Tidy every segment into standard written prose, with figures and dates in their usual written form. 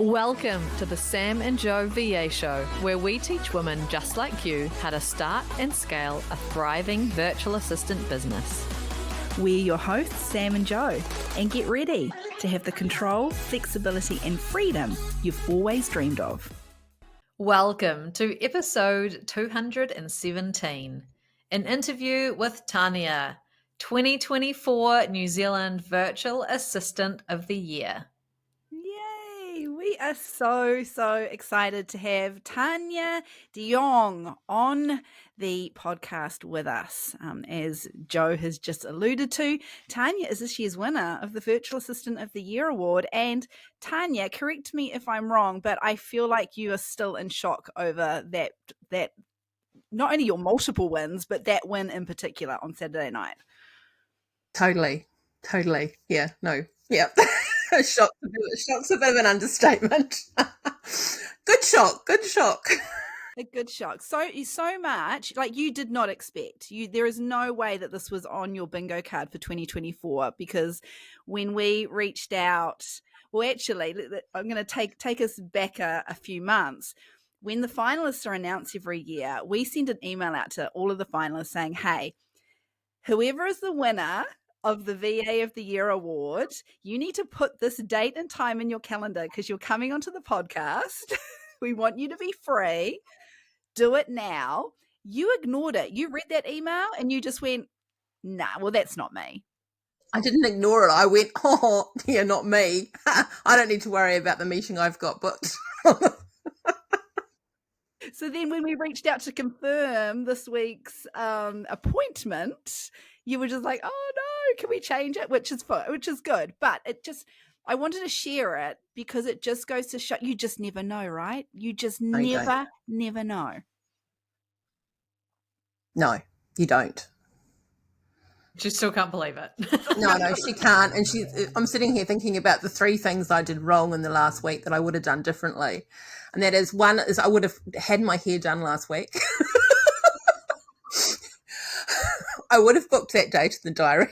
Welcome to the Sam and Joe VA Show, where we teach women just like you how to start and scale a thriving virtual assistant business. We're your hosts, Sam and Joe, and get ready to have the control, flexibility, and freedom you've always dreamed of. Welcome to episode 217, an interview with Tania, 2024 New Zealand Virtual Assistant of the Year. Yay! We are so excited to have Tania de Jong on the podcast with us. As Joe has just alluded to, Tania is this year's winner of the Virtual Assistant of the Year award. And Tania, correct me if I'm wrong, but I feel like you are still in shock over that not only your multiple wins, but that win in particular on Saturday night. Totally. Yeah, no. Yeah. Shock's a bit of an understatement. Good shock. A good shock. So much like you did not expect. There is no way that this was on your bingo card for 2024, because when we reached out, well, actually, I'm going to take us back a few months. When the finalists are announced every year, we send an email out to all of the finalists saying, hey, whoever is the winner of the VA of the Year award, you need to put this date and time in your calendar because you're coming onto the podcast. We want you to be free. Do it now. You ignored it. You read that email and you just went, nah, well, that's not me. I didn't ignore it. I went, oh, yeah, not me. I don't need to worry about the meeting I've got booked. So then when we reached out to confirm this week's appointment, you were just like, oh no, can we change it? Which is good. But I wanted to share it because it just goes to show you just never know, right? You just never know. No, you don't. She still can't believe it. No, she can't. And I'm sitting here thinking about the three things I did wrong in the last week that I would have done differently. And that is, one is I would have had my hair done last week. I would have booked that date in the diary.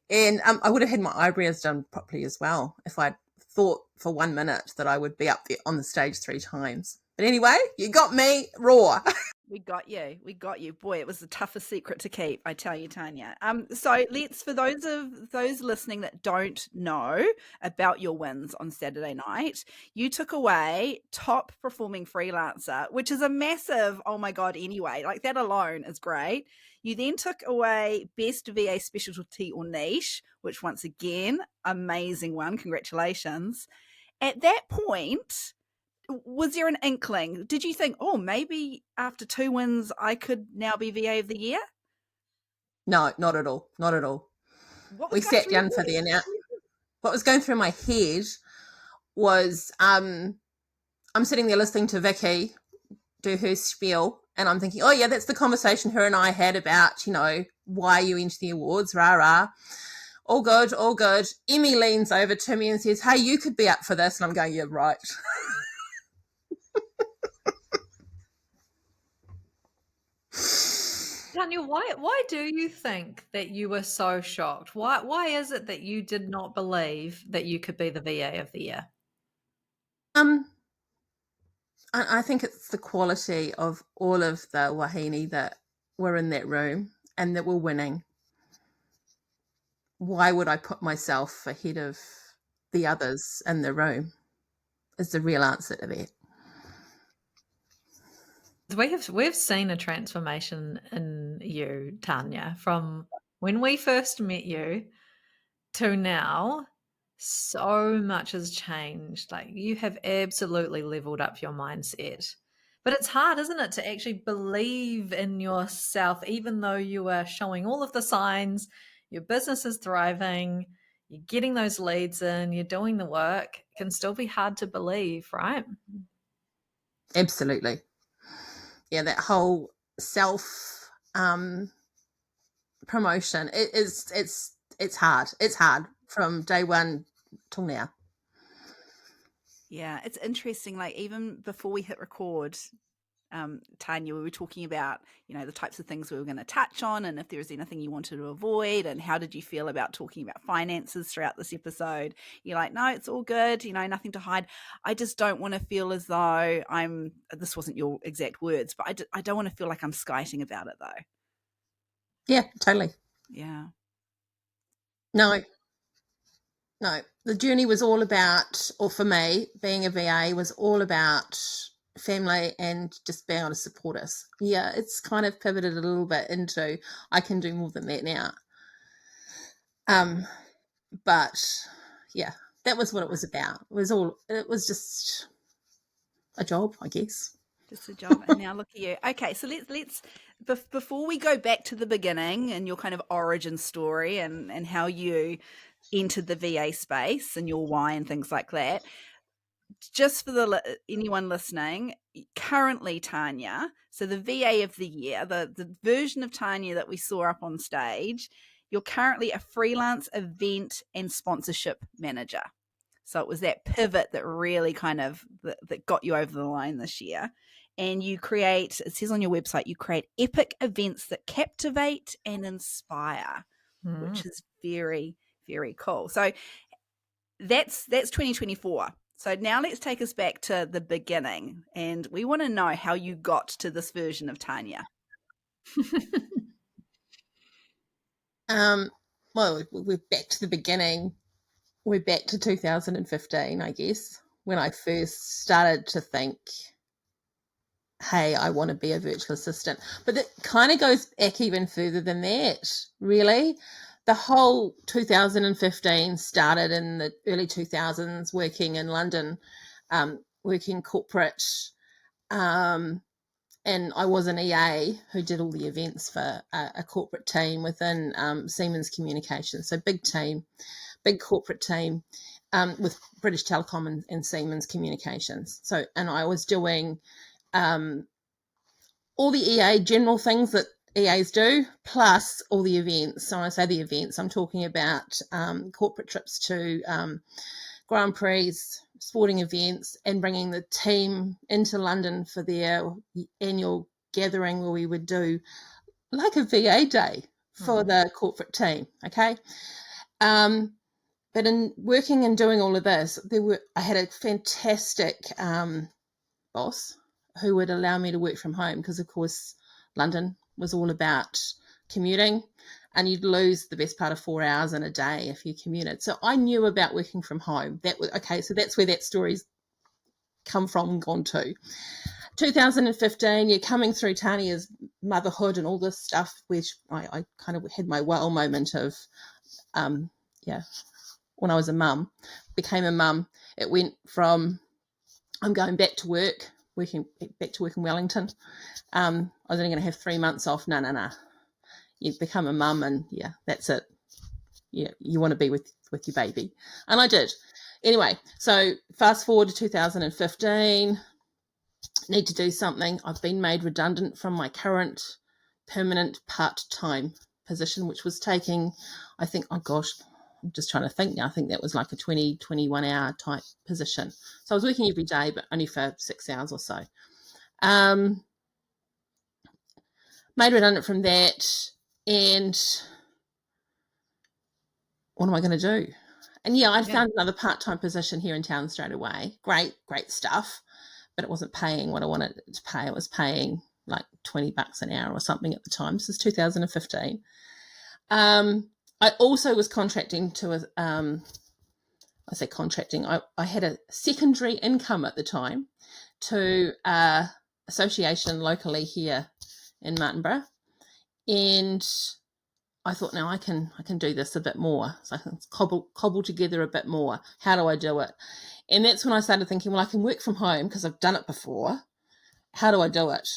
And I would have had my eyebrows done properly as well if I'd thought for 1 minute that I would be up there on the stage 3 times. But anyway, you got me raw. We got you. Boy, it was the toughest secret to keep, I tell you, Tania. So for those listening that don't know about your wins on Saturday night, you took away top performing freelancer, which is a massive, oh my God, anyway, like that alone is great. You then took away best VA specialty or niche, which once again, amazing one. Congratulations. At that point, was there an inkling? Did you think, oh, maybe after 2 wins, I could now be VA of the Year? No, not at all. We sat down for the announcement. What was going through my head was I'm sitting there listening to Vicky do her spiel, and I'm thinking, oh, yeah, that's the conversation her and I had about, why you enter the awards, rah. All good. Emmy leans over to me and says, hey, you could be up for this. And I'm going, yeah, right. Tania, why do you think that you were so shocked? Why is it that you did not believe that you could be the VA of the Year? I think it's the quality of all of the wahine that were in that room and that were winning. Why would I put myself ahead of the others in the room is the real answer to that. We've seen a transformation in you, Tania, from when we first met you to now. So much has changed. Like, you have absolutely leveled up your mindset. But it's hard, isn't it, to actually believe in yourself, even though you are showing all of the signs, your business is thriving, you're getting those leads in, you're doing the work. It can still be hard to believe, right? Absolutely. Yeah, that whole self promotion, it's hard. It's hard from day one till now. Yeah, it's interesting. Like, even before we hit record, Tania, we were talking about, the types of things we were going to touch on, and if there was anything you wanted to avoid, and how did you feel about talking about finances throughout this episode? You're like, no, it's all good, nothing to hide. I just don't want to feel as though this wasn't your exact words, but I don't want to feel like I'm skiting about it though. Yeah, totally. Yeah. No, the journey was all about, or for me, being a VA was all about family and just being able to support us. Yeah, it's kind of pivoted a little bit into I can do more than that now. But yeah, that was what it was about. It was just a job, I guess. Just a job. And now look at you. Okay, so let's before we go back to the beginning and your kind of origin story and how you entered the VA space and your why and things like that, just for anyone listening, currently Tania, so the VA of the year, the version of Tania that we saw up on stage, you're currently a freelance event and sponsorship manager. So it was that pivot that really kind of that got you over the line this year. And you create, it says on your website, you create epic events that captivate and inspire, which is very, very cool. So that's 2024. So now let's take us back to the beginning, and we want to know how you got to this version of Tania. Well, we're back to the beginning. We're back to 2015, I guess, when I first started to think, hey, I want to be a virtual assistant. But it kind of goes back even further than that, really. The whole 2015 started in the early 2000s, working in London, working corporate. And I was an EA who did all the events for a corporate team within Siemens Communications. So big team, big corporate team with British Telecom and Siemens Communications. So, and I was doing all the EA general things that EAs do, plus all the events. So when I say the events, I'm talking about corporate trips to Grand Prix, sporting events, and bringing the team into London for their annual gathering where we would do like a VA day for the corporate team, okay? But in working and doing all of this, I had a fantastic boss who would allow me to work from home because, of course, London was all about commuting, and you'd lose the best part of 4 hours in a day if you commuted. So I knew about working from home. That was okay. So that's where that story's come from and gone to. 2015, you're coming through Tania's motherhood and all this stuff, which I kind of had my wow moment of, when I was a mum, became a mum. It went from I'm going back to work in Wellington. I was only going to have 3 months off. No. You become a mum and, yeah, that's it. Yeah, you want to be with your baby. And I did. Anyway, so fast forward to 2015, need to do something. I've been made redundant from my current permanent part-time position, which was taking, I think, oh gosh, I'm just trying to think now. I think that was like a 20, 21 hour type position. So I was working every day, but only for 6 hours or so. Made redundant from that, and what am I going to do? And yeah, I'd found another part-time position here in town straight away. Great stuff, but it wasn't paying what I wanted it to pay. It was paying like $20 an hour or something at the time. This is 2015. I also was contracting to I say contracting. I had a secondary income at the time to association locally here in Martinborough, and I thought, now I can do this a bit more. So I can cobble together a bit more. How do I do it? And that's when I started thinking, well, I can work from home because I've done it before. How do I do it?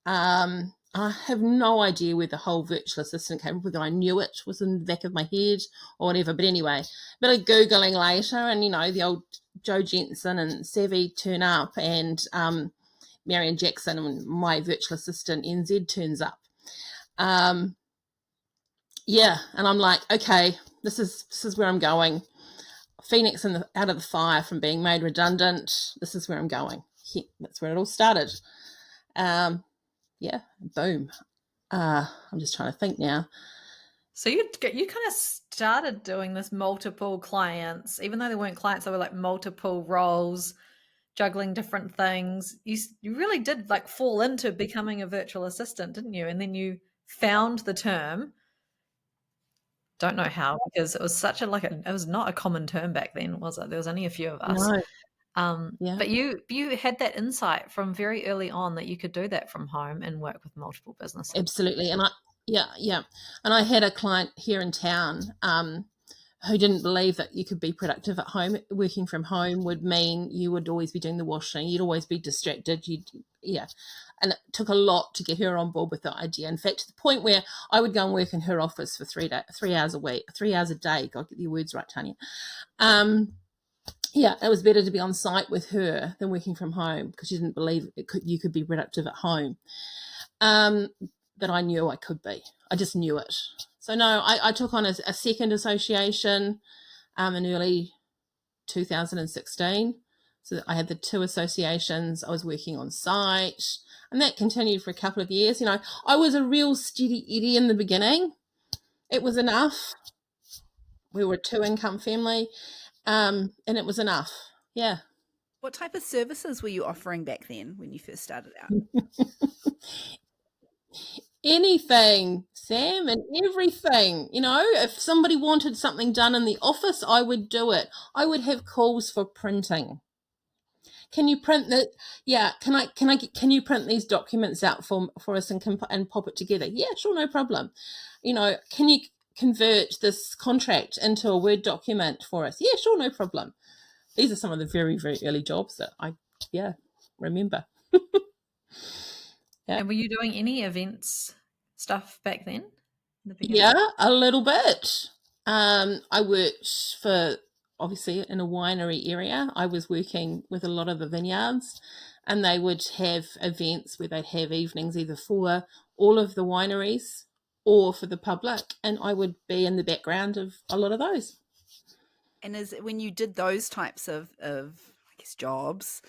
I have no idea where the whole virtual assistant came from, whether I knew it was in the back of my head or whatever. But anyway, a bit of Googling later, and, the old Joe Jensen and Savvy turn up, and Marianne Jackson and my virtual assistant NZ turns up. And I'm like, okay, this is where I'm going. Phoenix out of the fire from being made redundant. This is where I'm going. That's where it all started. Yeah, boom. I'm just trying to think now. So you kind of started doing this multiple clients, even though they weren't clients, they were like multiple roles, juggling different things. You really did like fall into becoming a virtual assistant, didn't you? And then you found the term. Don't know how, because it was such a it was not a common term back then, was it? There was only a few of us. No. Yeah. But you had that insight from very early on that you could do that from home and work with multiple businesses. Absolutely. And and I had a client here in town who didn't believe that you could be productive at home. Working from home would mean you would always be doing the washing, you'd always be distracted. And it took a lot to get her on board with the idea. In fact, to the point where I would go and work in her office for 3 hours a week, 3 hours a day. God, get your words right, Tania. It was better to be on site with her than working from home, because she didn't believe you could be productive at home. But I knew I could be. I just knew it. So no, I took on a second association in early 2016. So I had the 2 associations. I was working on site, and that continued for a couple of years. I was a real steady Eddie in the beginning. It was enough. We were a 2-income family, and it was enough. Yeah. What type of services were you offering back then when you first started out? Anything, Sam, and everything. If somebody wanted something done in the office, I would do it. I would have calls for printing. Can you print that? Yeah. Can you print these documents out for us and pop it together? Yeah, sure, no problem. Can you convert this contract into a Word document for us? Yeah, sure, no problem. These are some of the very, very early jobs that I remember. Yeah. And were you doing any events stuff back then? In the beginning? Yeah, a little bit. I worked for, obviously, in a winery area. I was working with a lot of the vineyards, and they would have events where they'd have evenings either for all of the wineries or for the public, and I would be in the background of a lot of those. And when you did those types of I guess jobs,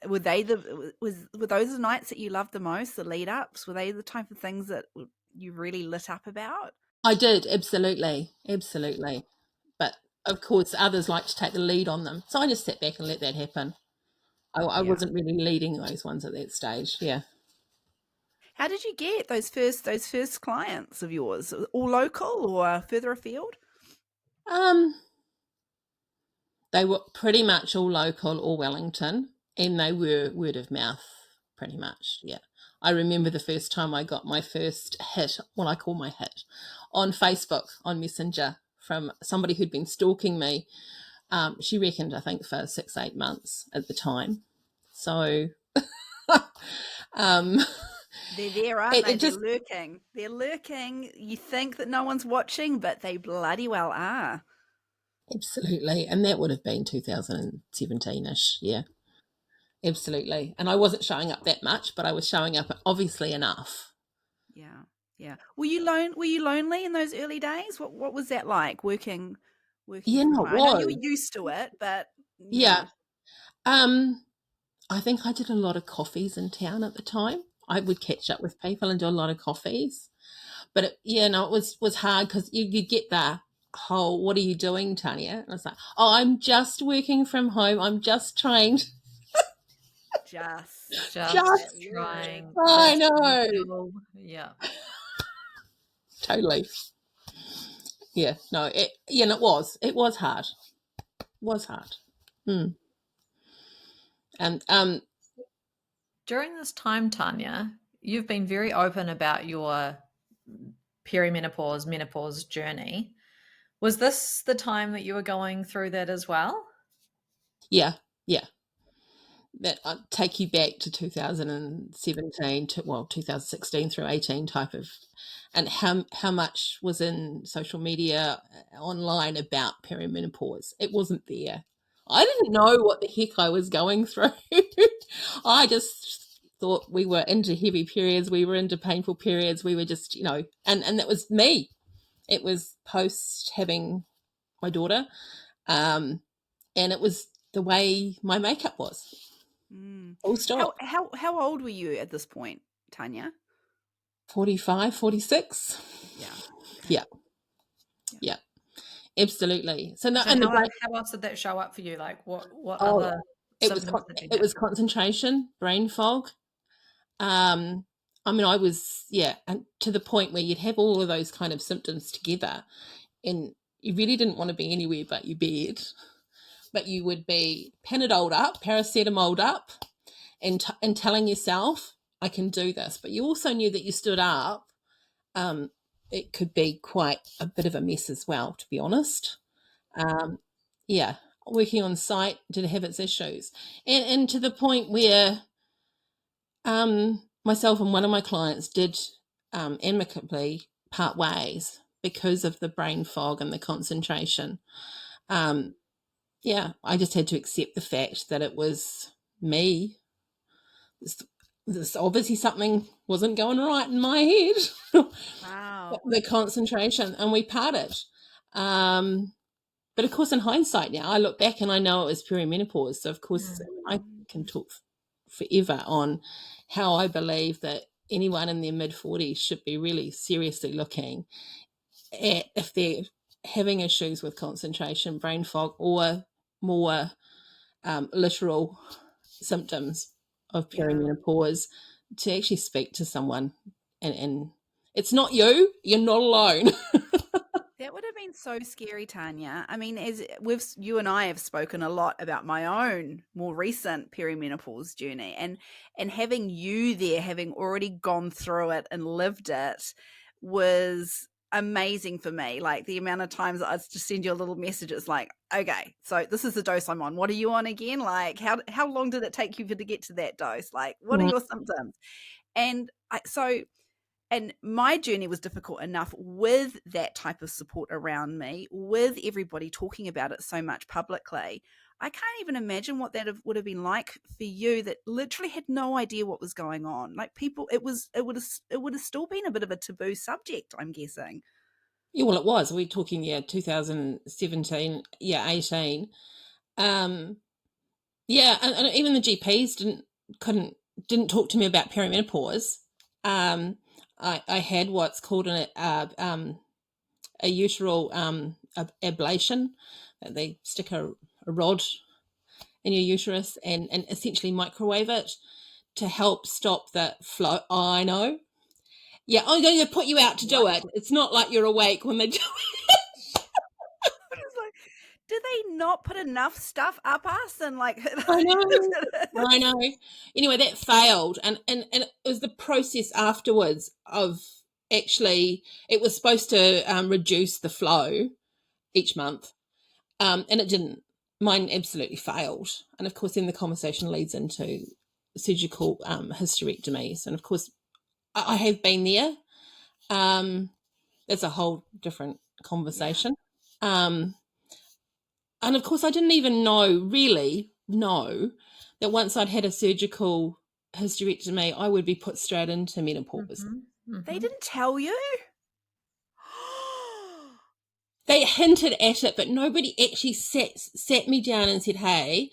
were those the nights that you loved the most, the lead ups? Were they the type of things that you really lit up about? I did, absolutely. But of course, others like to take the lead on them, so I just sat back and let that happen. I wasn't really leading those ones at that stage. Yeah. How did you get those first clients of yours? All local or further afield? They were pretty much all local or Wellington, and they were word of mouth, pretty much. Yeah. I remember the first time I got my first hit, what I call my hit, on Facebook, on Messenger, from somebody who'd been stalking me. She reckoned, I think, for 6-8 months at the time. So they're there, aren't they? They're lurking. They're lurking. You think that no one's watching, but they bloody well are. Absolutely. And that would have been 2017-ish. Yeah. Absolutely. And I wasn't showing up that much, but I was showing up obviously enough. Yeah. Yeah. Were you lonely in those early days? What was that like working Yeah, from no, home? I know you were used to it, but yeah. I think I did a lot of coffees in town at the time. I would catch up with people and do a lot of coffees. But it was hard, because you get the whole, what are you doing, Tania? And I was like, oh, I'm just working from home. I'm just trying. Just trying. I know. Yeah. Totally. Yeah. No. It was. It was hard. It was hard. And during this time, Tania, you've been very open about your perimenopause, menopause journey. Was this the time that you were going through that as well? Yeah. That I'd take you back to 2017 to 2016 through 18 type of, and how much was in social media, online, about perimenopause. It wasn't there. I didn't know what the heck I was going through. I just thought we were into heavy periods, we were into painful periods, we were just, and that was me. It was post having my daughter, and it was the way my makeup was. Full stop. How old were you at this point, Tania? 45, 46. Yeah. Okay. Yeah. Absolutely. So how else did that show up for you? Like what other symptoms did you have? It was concentration, brain fog. I mean, I was, and to the point where you'd have all of those kind of symptoms together, and you really didn't want to be anywhere but your bed. But you would be Panadol'd up, paracetamol'd up, and telling yourself, I can do this. But you also knew that you stood up, it could be quite a bit of a mess as well, to be honest. Working on site did have its issues. And to the point where myself and one of my clients did amicably part ways because of the brain fog and the concentration. I just had to accept the fact that it was me. This obviously something wasn't going right in my head. Wow. The concentration, and we parted. But of course, in hindsight now, I look back and I know it was perimenopause. So of course, I can talk forever on how I believe that anyone in their mid-40s should be really seriously looking at if they're having issues with concentration, brain fog, or more literal symptoms of perimenopause, to actually speak to someone. And it's not you're not alone. That would have been so scary, Tania. I mean, as you and I have spoken a lot about my own more recent perimenopause journey, and having you there, having already gone through it and lived it, was amazing for me. Like the amount of times that I'd just send you a little message, it's like, okay, so this is the dose I'm on. What are you on again? Like how long did it take you to get to that dose? Like, what are your symptoms? And and my journey was difficult enough with that type of support around me, with everybody talking about it so much publicly. I can't even imagine what that would have been like for you, that literally had no idea what was going on. Like people, it would have still been a bit of a taboo subject, I'm guessing. Yeah, well, it was. We're talking 2017, 18. And even the GPs didn't talk to me about perimenopause. I had what's called a uteral ablation. They stick a rod in your uterus and essentially microwave it to help stop the flow. Oh, I know. Yeah, I'm going to put you out to do it. It's not like you're awake when they do it. I was like, do they not put enough stuff up us? And like, I know. Anyway, that failed, and it was the process afterwards of actually, it was supposed to reduce the flow each month, and it didn't. Mine absolutely failed, and of course, then the conversation leads into surgical hysterectomies, and of course, I have been there. That's a whole different conversation. Yeah. And of course, I didn't even really know that once I'd had a surgical hysterectomy, I would be put straight into menopause. They didn't tell you? They hinted at it, but nobody actually sat me down and said, hey,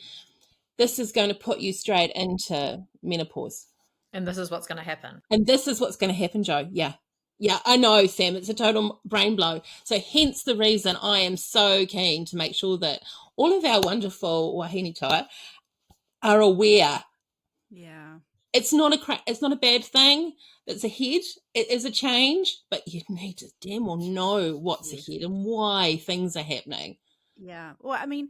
this is going to put you straight into menopause. And this is what's going to happen. And this is what's going to happen, Joe. Yeah. Yeah, I know, Sam. It's a total brain blow. So hence the reason I am so keen to make sure that all of our wonderful wahine toa are aware. Yeah. It's not a bad thing that's ahead. It is a change, but you need to damn well know what's ahead and why things are happening. Yeah. Well, I mean,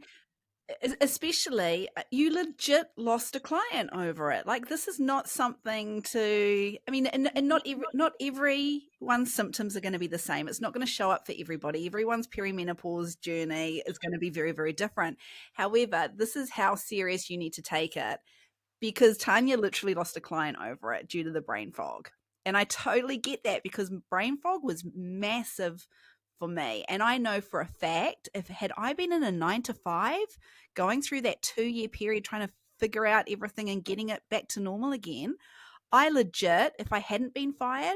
especially you legit lost a client over it. Like this is not something to, I mean, and not everyone's symptoms are going to be the same. It's not going to show up for everybody. Everyone's perimenopause journey is going to be very, very different. However, this is how serious you need to take it, because Tania literally lost a client over it due to the brain fog. And I totally get that, because brain fog was massive for me. And I know for a fact, had I been in a 9-to-5, going through that 2-year period, trying to figure out everything and getting it back to normal again, I legit, if I hadn't been fired,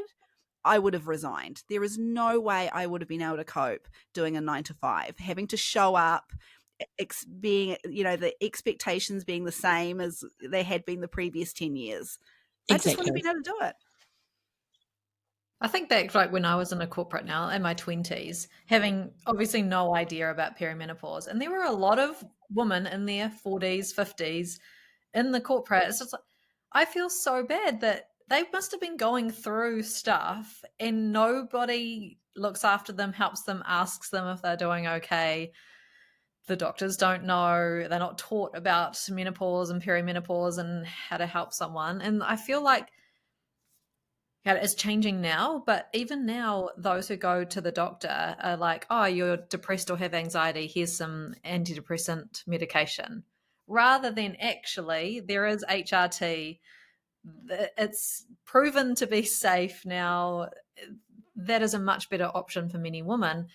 I would have resigned. There is no way I would have been able to cope doing a 9-to-5, having to show up being, the expectations being the same as they had been the previous 10 years. Exactly. I just wouldn't have been able to do it. I think back like when I was in a corporate now in my 20s, having obviously no idea about perimenopause. And there were a lot of women in their 40s, 50s in the corporate. It's just like, I feel so bad that they must have been going through stuff and nobody looks after them, helps them, asks them if they're doing okay. The doctors don't know. They're not taught about menopause and perimenopause and how to help someone. And I feel like it's changing now, but even now, those who go to the doctor are like, oh, you're depressed or have anxiety, here's some antidepressant medication. Rather than actually, there is HRT. It's proven to be safe now. That is a much better option for many women.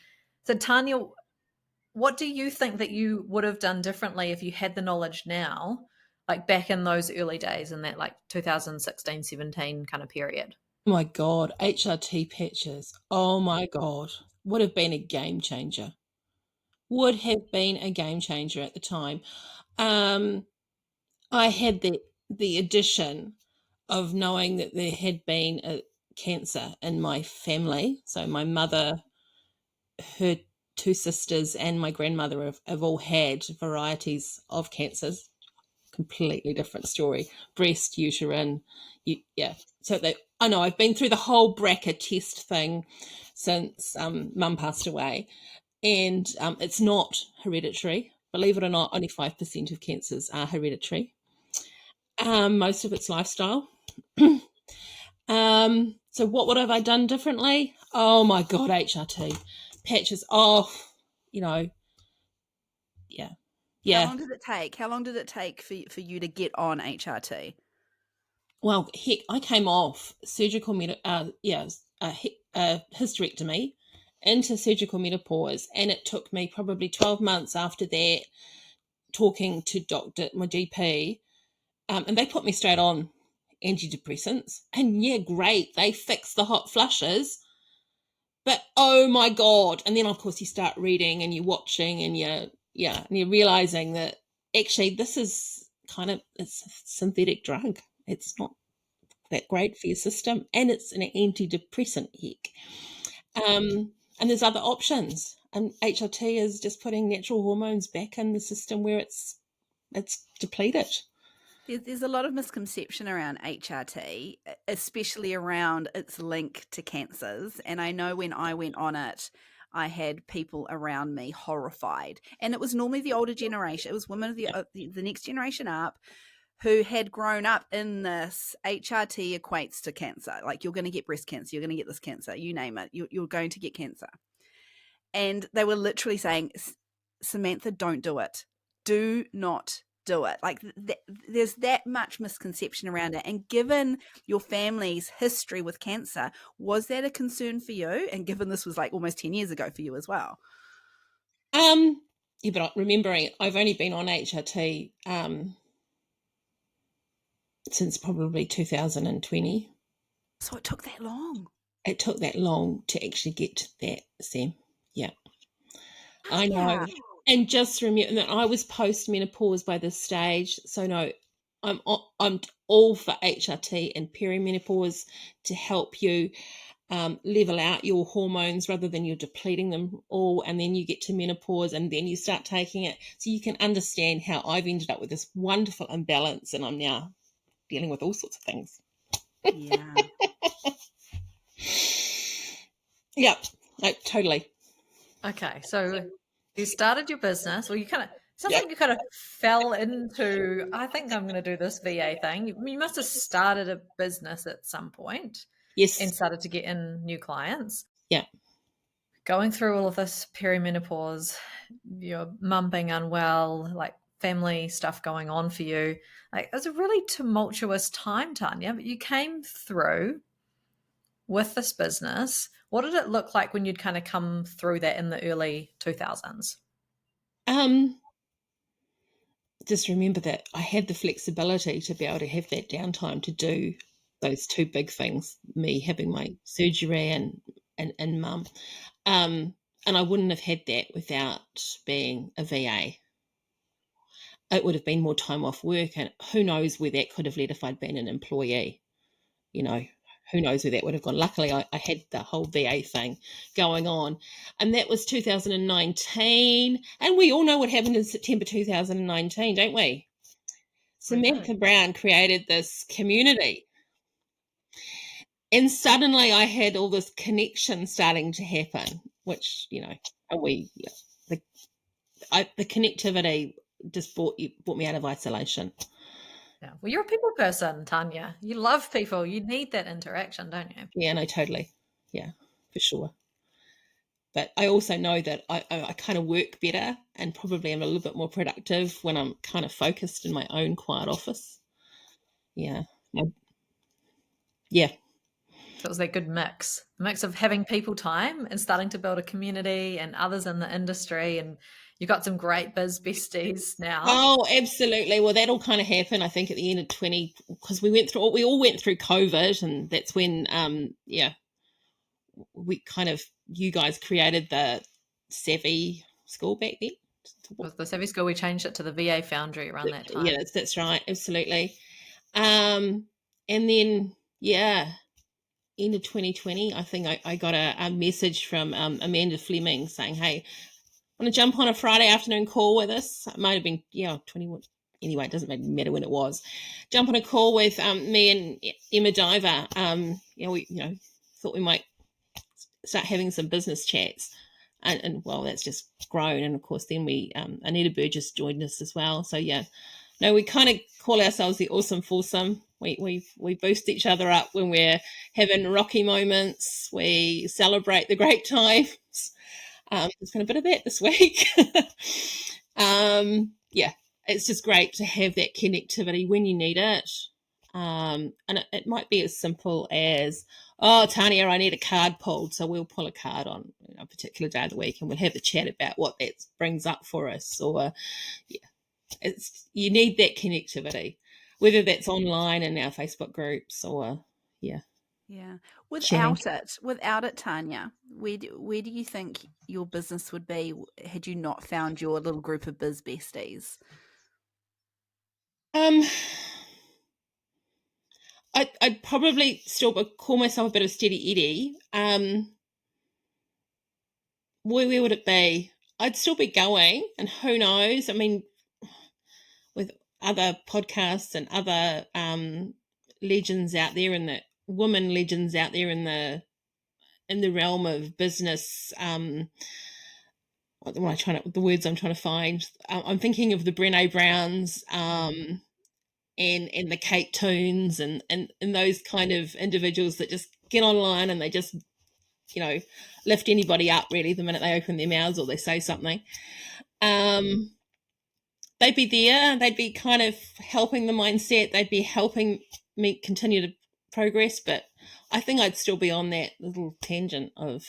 So, Tania, what do you think that you would have done differently if you had the knowledge now, like back in those early days in that like 2016, 17 kind of period? My God, HRT patches. Oh my God, would have been a game changer. Would have been a game changer at the time. I had the addition of knowing that there had been a cancer in my family. So my mother, her two sisters, and my grandmother have all had varieties of cancers. Completely different story. Breast, uterine, yeah. So I know I've been through the whole BRCA test thing since Mum passed away, and it's not hereditary. Believe it or not, only 5% of cancers are hereditary. Most of it's lifestyle. So what would have I done differently? Oh my God, HRT patches. Oh, yeah. How long did it take? How long did it take for you to get on HRT? Well, heck, I came off surgical hysterectomy into surgical menopause, and it took me probably 12 months after that talking to my GP, and they put me straight on antidepressants. And yeah, great, they fix the hot flushes, but oh my God. And then of course you start reading and you're watching and you're realizing that actually this is it's a synthetic drug. It's not that great for your system, and it's an antidepressant, heck. And there's other options, and HRT is just putting natural hormones back in the system where it's depleted. There's a lot of misconception around HRT, especially around its link to cancers. And I know when I went on it, I had people around me horrified. And it was normally the older generation. It was women of the next generation up who had grown up in this. HRT equates to cancer. Like, you're going to get breast cancer, you're going to get this cancer, you name it, you're going to get cancer. And they were literally saying, Samantha, don't do it. Do not do it. Like, there's that much misconception around it. And given your family's history with cancer, was that a concern for you? And given this was like almost 10 years ago for you as well. Yeah, but remembering I've only been on HRT since probably 2020. So it took that long. It took that long to actually get to that, Sam. Yeah. I know. And just remember that I was post-menopause by this stage. So no, I'm all for HRT and perimenopause to help you level out your hormones rather than you're depleting them all, and then you get to menopause and then you start taking it. So you can understand how I've ended up with this wonderful imbalance, and I'm now dealing with all sorts of things. Yeah. Yeah, like, totally. Okay, so you started your business, or you kind of sounds like you kind of fell into, I think I'm going to do this VA thing. You must have started a business at some point. Yes. And started to get in new clients. Yeah. Going through all of this perimenopause, your mum being unwell, like family stuff going on for you. Like, it was a really tumultuous time, Tania, but you came through with this business. What did it look like when you'd kind of come through that in the early 2000s? Just remember that I had the flexibility to be able to have that downtime to do those two big things, me having my surgery and mum. And I wouldn't have had that without being a VA. it would have been more time off work, and who knows where that could have led if I'd been an employee. Who knows where that would have gone. Luckily, I had the whole VA thing going on, and that was 2019, and we all know what happened in September 2019, don't we? Samantha Brown created this community, and suddenly I had all this connection starting to happen, which, the connectivity just brought me out of isolation. Yeah. Well, you're a people person, Tania. You love people. You need that interaction, don't you? Yeah, no, totally. Yeah, for sure. But I also know that I kind of work better and probably am a little bit more productive when I'm kind of focused in my own quiet office. Yeah. Yeah. So it was that good mix of having people time and starting to build a community and others in the industry, and you've got some great biz besties now. Oh, absolutely. Well, that all kind of happened, I think, at the end of 20, because we all went through COVID, and that's when, you guys created the Savvy School back then. With the Savvy School, we changed it to the VA Foundry around that time. Yeah, that's right. Absolutely. And then, end of 2020, I think I got a message from Amanda Fleming saying, hey, want to jump on a Friday afternoon call with us? It might have been 21. Anyway, it doesn't matter when it was. Jump on a call with me and Emma Diver. We thought we might start having some business chats, and well, that's just grown. And of course, then we Anita Burgess joined us as well. So we kind of call ourselves the Awesome Foursome. We boost each other up when we're having rocky moments. We celebrate the great times. There's been a bit of that this week. It's just great to have that connectivity when you need it. And it might be as simple as, oh, Tania, I need a card pulled. So we'll pull a card on a particular day of the week, and we'll have a chat about what that brings up for us. Or, you need that connectivity, whether that's online in our Facebook groups or, Yeah. Without it, Tania, where do you think your business would be had you not found your little group of biz besties? I'd probably still call myself a bit of steady Eddie. Where would it be? I'd still be going, and who knows? I mean, with other podcasts and other legends out there, and the women legends out there in the realm of business. The words I'm trying to find. I'm thinking of the Brené Browns, and the Kate Toons, and those kind of individuals that just get online and they just lift anybody up really the minute they open their mouths or they say something. They'd be there. They'd be kind of helping the mindset. They'd be helping me continue to progress. But I think I'd still be on that little tangent of,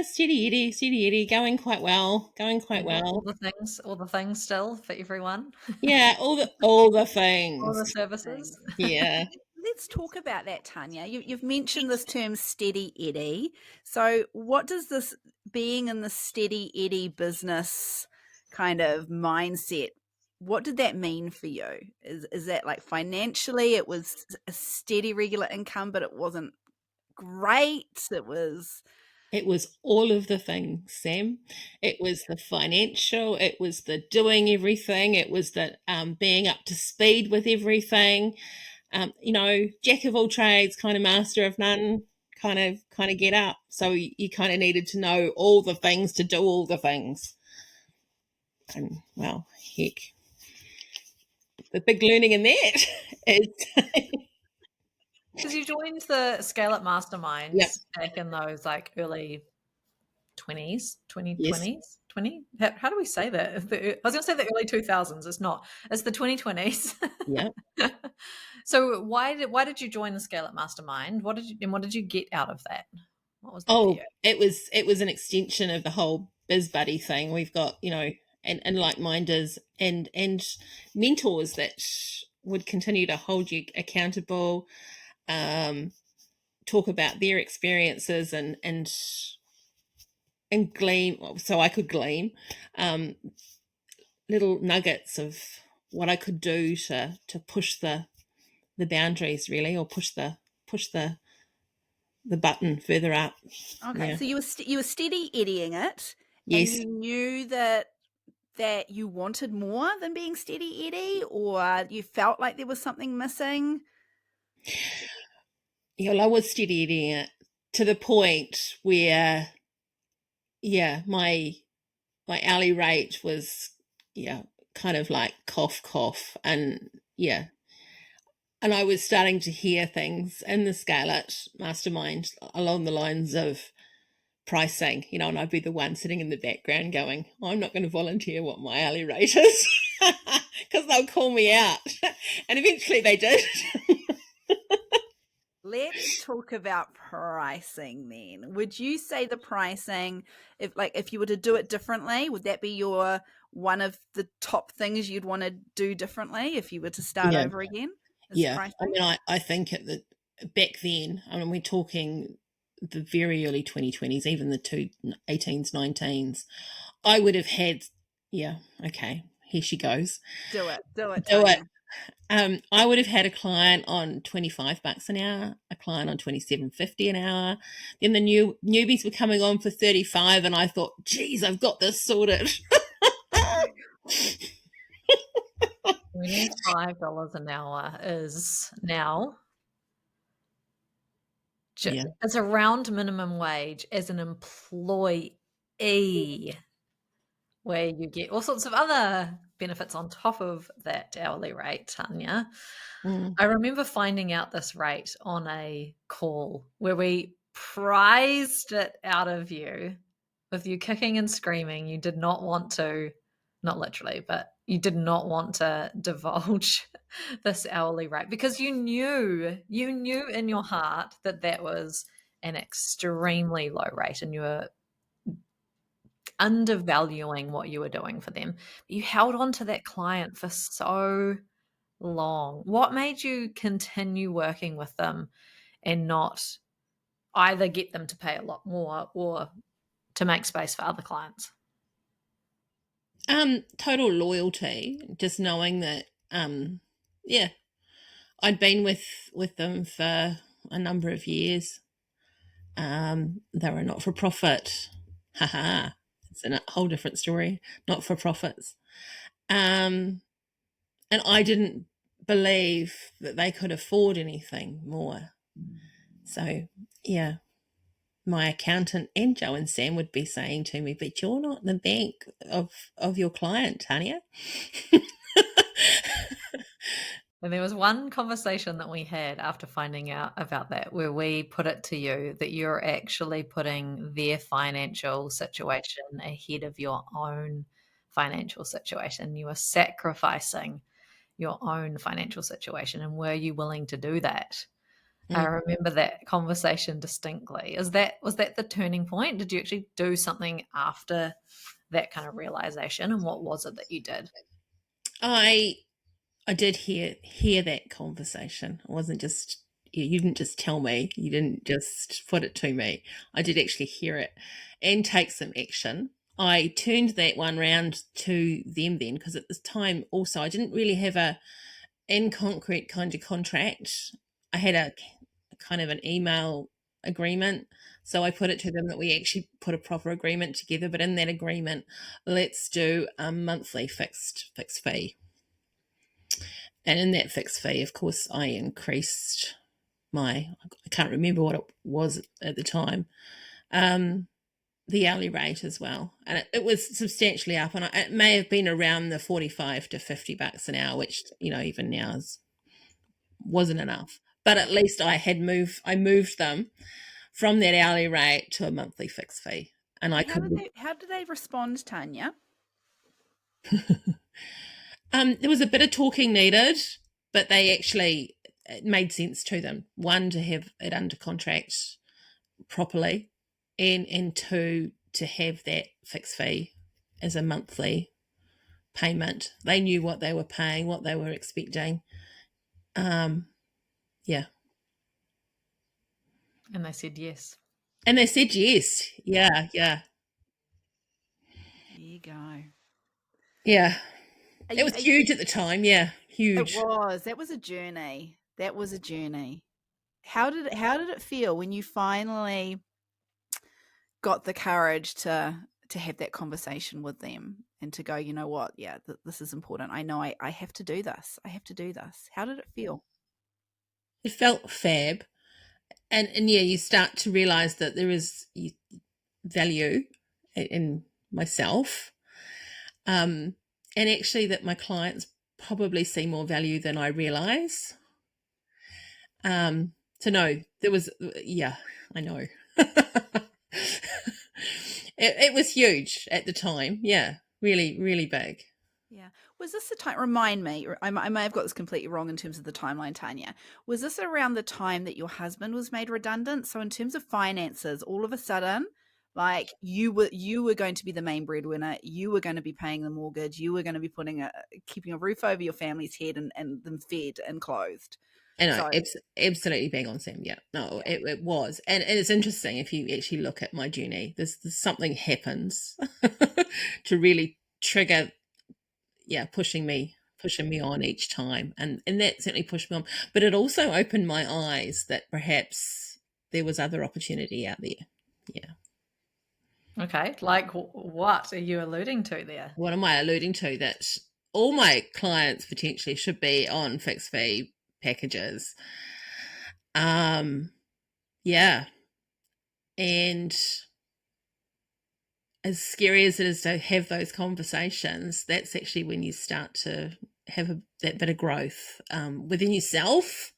steady Eddie, going quite well. All the things still for everyone. Yeah, all the things. All the services. Yeah. Let's talk about that, Tania. You've mentioned this term steady Eddie. So what does this being in the steady Eddie business kind of mindset, what did that mean for you? Is that like financially it was a steady regular income, but it wasn't great? It was all of the things, Sam. It was the financial, it was the doing everything, it was the being up to speed with everything. Jack of all trades, kind of master of none, kind of get up. So you kind of needed to know all the things to do all the things. And well, heck, the big learning in that is because you joined the Scale Up Masterminds back in those like early 20s, 2020s, 20. How do we say that? I was going to say the early 2000s. It's not. It's the 2020s. Yeah. So why did you join the Scale Up Mastermind? What did you get out of that? What was that for you? It was an extension of the whole Biz Buddy thing. We've got, and like-minders and mentors that would continue to hold you accountable, talk about their experiences and glean, so I could glean little nuggets of what I could do to push the boundaries, really, or push the button further up. Okay, Yeah. so you were steady eddying it, and Yes. you knew that you wanted more than being steady eddy, or you felt like there was something missing. Yeah, well, I was steady eddying it to the point where, yeah, my hourly rate was, yeah, kind of like cough, and yeah, and I was starting to hear things in the Scarlet mastermind along the lines of pricing, and I'd be the one sitting in the background going, I'm not going to volunteer what my hourly rate is because they'll call me out. And eventually they did. Let's talk about pricing then. Would you say the pricing, if you were to do it differently, would that be your one of the top things you'd want to do differently if you were to start Yeah. over again? Is Yeah. pricing? I mean, I think back then, I mean, we're talking the very early 2020s, even the 18s, 19s, I would have had, yeah, okay, here she goes. Do it, Do it. Tania. I would have had a client on $25 an hour, a client on $27.50 an hour. Then the newbies were coming on for $35, and I thought, geez, I've got this sorted. $25 an hour is now Yeah. it's around minimum wage as an employee, where you get all sorts of other benefits on top of that hourly rate, Tania. Mm. I remember finding out this rate on a call where we prized it out of you with you kicking and screaming. You did not want to, not literally, but you did not want to divulge this hourly rate because you knew in your heart that that was an extremely low rate and you were undervaluing what you were doing for them. You held on to that client for so long. What made you continue working with them and not either get them to pay a lot more or to make space for other clients? Total loyalty, just knowing that, yeah, I'd been with them for a number of years. They were not for profit. Haha. It's a whole different story. Not for profits. And I didn't believe that they could afford anything more. So, yeah, my accountant and Joe and Sam would be saying to me, but you're not the bank of your client, Tania. And there was one conversation that we had after finding out about that where we put it to you that you're actually putting their financial situation ahead of your own financial situation. You are sacrificing your own financial situation. And were you willing to do that? I remember that conversation distinctly. Was that the turning point? Did you actually do something after that kind of realization? And what was it that you did? I did hear that conversation. It wasn't just you didn't just tell me, you didn't just put it to me. I did actually hear it and take some action. I turned that one round to them then because at this time also I didn't really have a in concrete kind of contract. I had a kind of an email agreement. So I put it to them that we actually put a proper agreement together, but in that agreement, let's do a monthly fixed fee. And in that fixed fee, of course, I increased I can't remember what it was at the time, the hourly rate as well. And it was substantially up. And it may have been around the 45 to $50 an hour, which, even now wasn't enough. But at least I moved them from that hourly rate to a monthly fixed fee. And How did they respond, Tania? There was a bit of talking needed, but it made sense to them. One, to have it under contract properly, and two, to have that fixed fee as a monthly payment. They knew what they were paying, what they were expecting. Yeah. And they said yes. And they said yes. Yeah. There you go. Yeah. It was huge at the time. Yeah, huge. That was a journey. That was a journey. How did it feel when you finally got the courage to have that conversation with them and to go, you know what, yeah, this is important. I know I have to do this. I have to do this. How did it feel? It felt fab. And yeah, you start to realize that there is value in myself. And actually that my clients probably see more value than I realize. So no, there was, yeah, I know. It was huge at the time. Yeah, really, really big. Yeah. Was this the time? Remind me, I may have got this completely wrong in terms of the timeline, Tanya. Was this around the time that your husband was made redundant? So in terms of finances, all of a sudden, like you were going to be the main breadwinner, you were going to be paying the mortgage, you were going to be keeping a roof over your family's head and them fed and clothed. I know, So it's absolutely bang on, Sam. Yeah, no, yeah, it was, and it's interesting if you actually look at my journey. There's something happens to really trigger, yeah, pushing me on each time, and that certainly pushed me on. But it also opened my eyes that perhaps there was other opportunity out there. Yeah. Okay, like what are you alluding to there? What am I alluding to? That all my clients potentially should be on fixed fee packages. Yeah. And as scary as it is to have those conversations, that's actually when you start to have that bit of growth within yourself,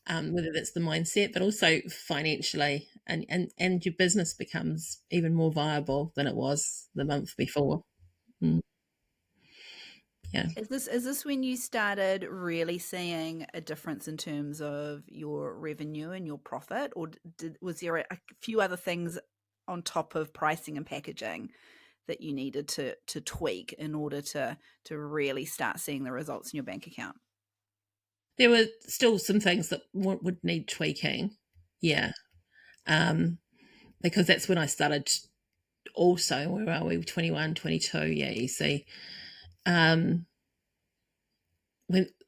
whether that's the mindset, but also financially, and your business becomes even more viable than it was the month before. Mm, yeah. Is this when you started really seeing a difference in terms of your revenue and your profit, or was there a few other things on top of pricing and packaging that you needed to tweak in order to really start seeing the results in your bank account? There were still some things that would need tweaking. Yeah. Because that's when I started also, where are we, 21, 22, yeah, you see, when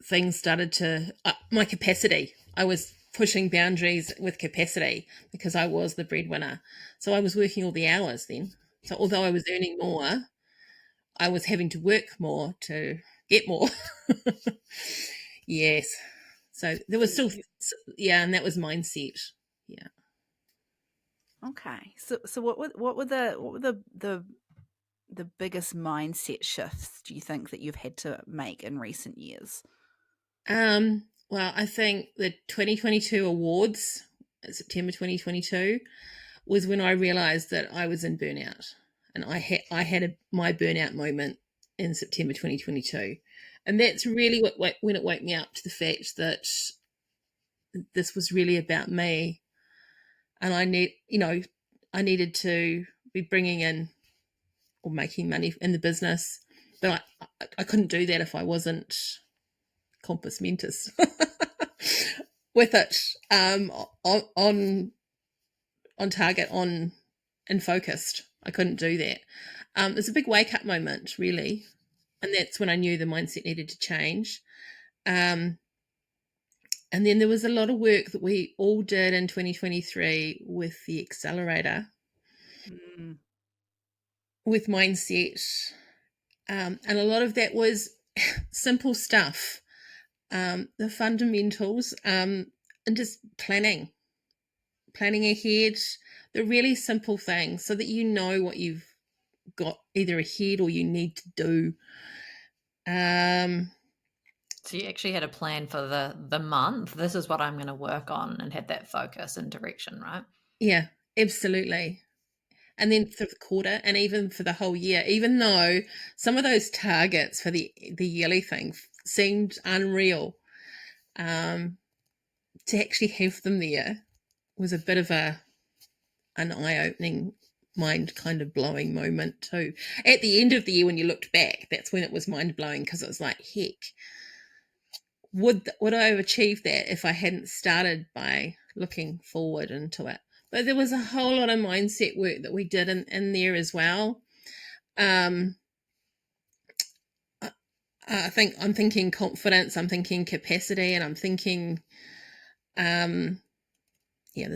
things started to, my capacity, I was pushing boundaries with capacity because I was the breadwinner. So I was working all the hours then. So although I was earning more, I was having to work more to get more. Yes. So there was still, yeah, and that was mindset. Yeah. Okay. So what were the biggest mindset shifts do you think that you've had to make in recent years? Well, I think the 2022 awards, September 2022, was when I realized that I was in burnout, and I had my burnout moment in September 2022, and that's really when it woke me up to the fact that this was really about me, and I needed to be bringing in or making money in the business, but I couldn't do that if I wasn't compos mentis with it, on target, on and focused. I couldn't do that. It's a big wake up moment, really, and that's when I knew the mindset needed to change. And then there was a lot of work that we all did in 2023 with the accelerator, with mindset, and a lot of that was simple stuff, the fundamentals, and just planning ahead, the really simple things, so that you know what you've got either ahead or you need to do. So you actually had a plan for the month. This is what I'm going to work on, and had that focus and direction, right? Yeah, absolutely. And then for the quarter, and even for the whole year, even though some of those targets for the yearly thing seemed unreal, to actually have them there was a bit of an eye-opening, mind kind of blowing moment too. At the end of the year, when you looked back, that's when it was mind blowing, because it was like, heck, would I have achieved that if I hadn't started by looking forward into it? But there was a whole lot of mindset work that we did in there as well. I think I'm thinking confidence, I'm thinking capacity, and I'm thinking, there's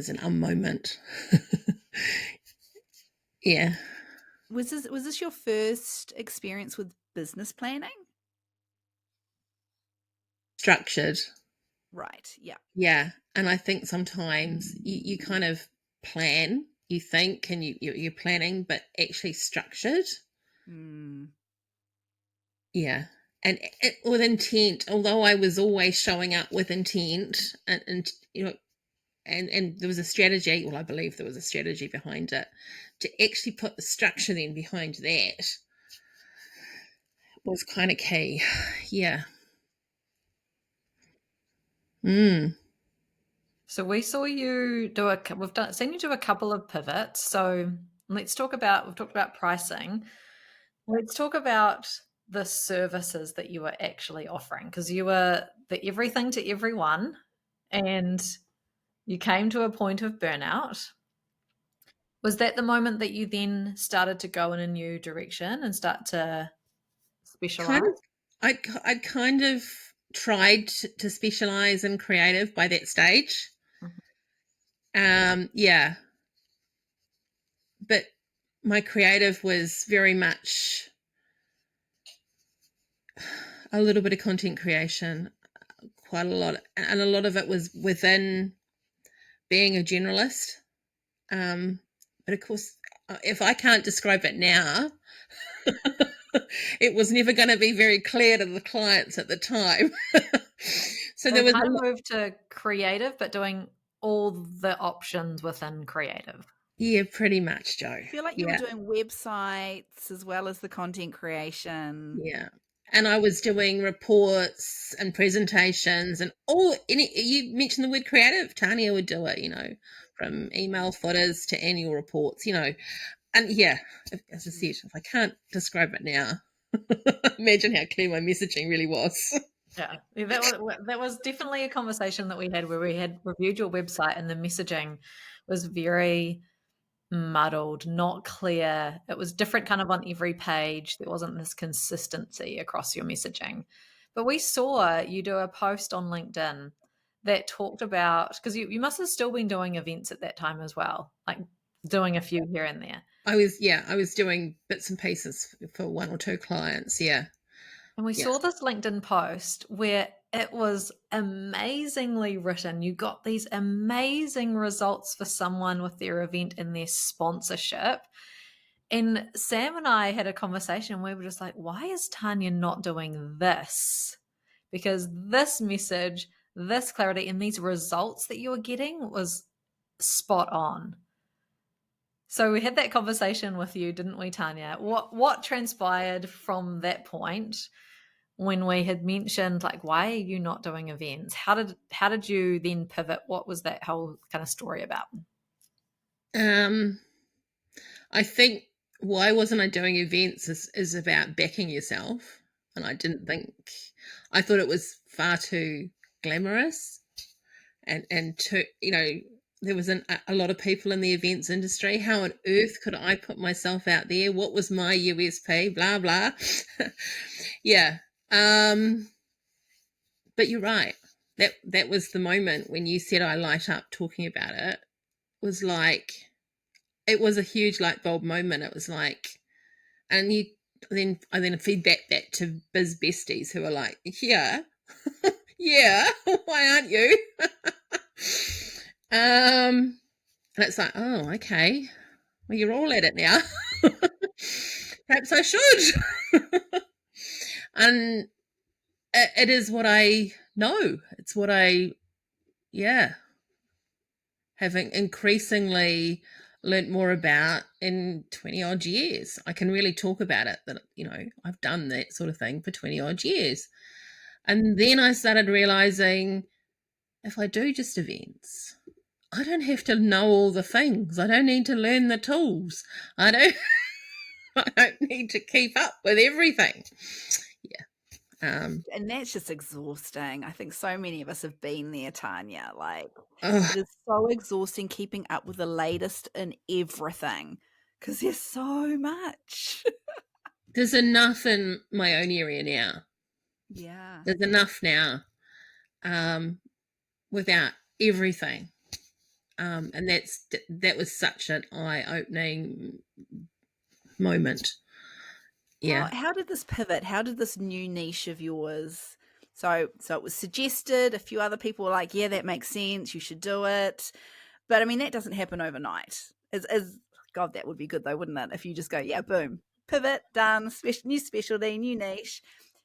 an moment. Yeah. Was this your first experience with business planning? Structured. Right. Yeah. Yeah. And I think sometimes you kind of plan, you think, and you're planning, but actually structured. Yeah. And with intent, although I was always showing up with intent and and there was a strategy, well, I believe there was a strategy behind it, to actually put the structure then behind that was kind of key. Yeah. So we saw you do seen you do a couple of pivots. So we've talked about pricing. Let's talk about the services that you were actually offering, because you were the everything to everyone and you came to a point of burnout. Was that the moment that you then started to go in a new direction and start to specialize? I kind of tried to specialize in creative by that stage. Yeah. But my creative was very much a little bit of content creation, quite a lot, and a lot of it was within being a generalist. But of course, if I can't describe it now, it was never going to be very clear to the clients at the time. So there was kind of moved to creative, but doing all the options within creative. Yeah, pretty much, Joe. I feel like you were doing websites as well as the content creation. Yeah. And I was doing reports and presentations and you mentioned the word creative. Tania would do it, from email footers to annual reports, And yeah, as I said, if I can't describe it now, imagine how clear my messaging really was. Yeah, that was definitely a conversation that we had where we had reviewed your website and the messaging was very muddled, not clear. It was different kind of on every page. There wasn't this consistency across your messaging. But we saw you do a post on LinkedIn that talked about, because you must have still been doing events at that time as well, like doing a few here and there. I was doing bits and pieces for one or two clients, yeah. And we saw this LinkedIn post where it was amazingly written. You got these amazing results for someone with their event and their sponsorship. And Sam and I had a conversation where we were just like, why is Tania not doing this? Because this message, this clarity, and these results that you were getting was spot on. So we had that conversation with you, didn't we, Tania? What transpired from that point when we had mentioned, like, why are you not doing events? How did you then pivot? What was that whole kind of story about? I think why wasn't I doing events is about backing yourself. And I thought it was far too glamorous and too, there wasn't a lot of people in the events industry. How on earth could I put myself out there? What was my USP? Blah, blah. Yeah. But you're right. That was the moment when you said I light up talking about it. It was a huge light bulb moment. It was like, and I then feed that to biz besties who are like, yeah, yeah, why aren't you? And it's like, oh, okay, well, you're all at it now. Perhaps I should. And it is what I know. It's what having increasingly learnt more about in 20 odd years. I can really talk about it that, I've done that sort of thing for 20 odd years. And then I started realizing if I do just events, I don't have to know all the things. I don't need to learn the tools. I don't need to keep up with everything. And that's just exhausting. I think so many of us have been there, Tania. Like, Ugh. it is so exhausting keeping up with the latest in everything because there's so much. There's enough in my own area now. Yeah. There's enough now without everything. And that was such an eye-opening moment. Yeah. How did this pivot? How did this new niche of yours? So it was suggested. A few other people were like, "Yeah, that makes sense. You should do it." But I mean, that doesn't happen overnight. As God, that would be good though, wouldn't it? If you just go, "Yeah, boom, pivot, done, new specialty, new niche."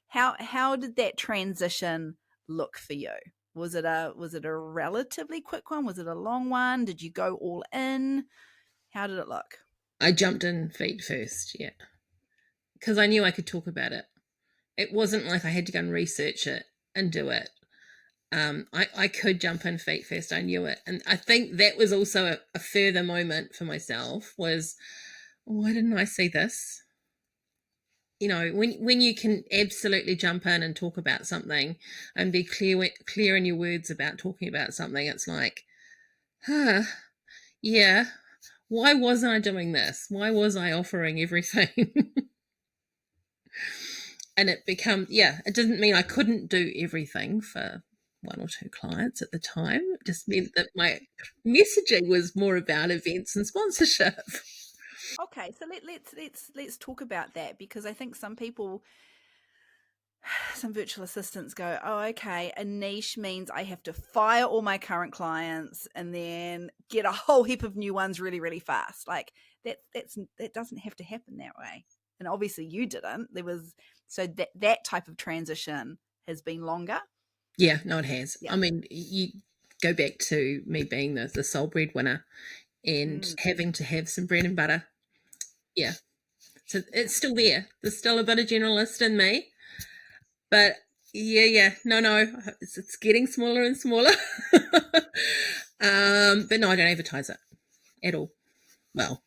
How did that transition look for you? Was it a relatively quick one? Was it a long one? Did you go all in? How did it look? I jumped in feet first, yeah, because I knew I could talk about it. It wasn't like I had to go and research it and do it. I could jump in feet first. I knew it, and I think that was also a further moment for myself. Was, why didn't I see this? You know, when you can absolutely jump in and talk about something and be clear in your words about talking about something, it's like, huh, yeah. Why wasn't I doing this? Why was I offering everything? And it didn't mean I couldn't do everything for one or two clients at the time. It just meant that my messaging was more about events and sponsorship. Okay, so let's talk about that, because I think some people, some virtual assistants go, "Oh, okay, a niche means I have to fire all my current clients and then get a whole heap of new ones really, really fast." Like that doesn't have to happen that way. And obviously you didn't. That type of transition has been longer. Yeah, no, it has. Yeah. I mean, you go back to me being the sole breadwinner and having to have some bread and butter. Yeah. So it's still there. There's still a bit of generalist in me. But no, it's getting smaller and smaller. But no, I don't advertise it at all. Well,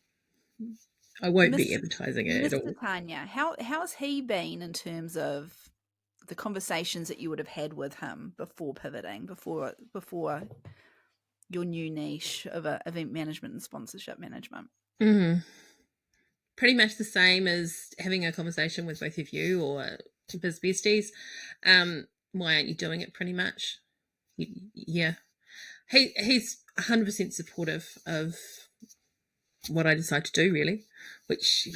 I won't be advertising it at all. Mr. Tania, how's he been in terms of the conversations that you would have had with him before pivoting, before your new niche of event management and sponsorship management? Mm-hmm. Pretty much the same as having a conversation with both of you or biz besties. Why aren't you doing it? Pretty much, yeah. He's 100% supportive of what I decide to do, really, which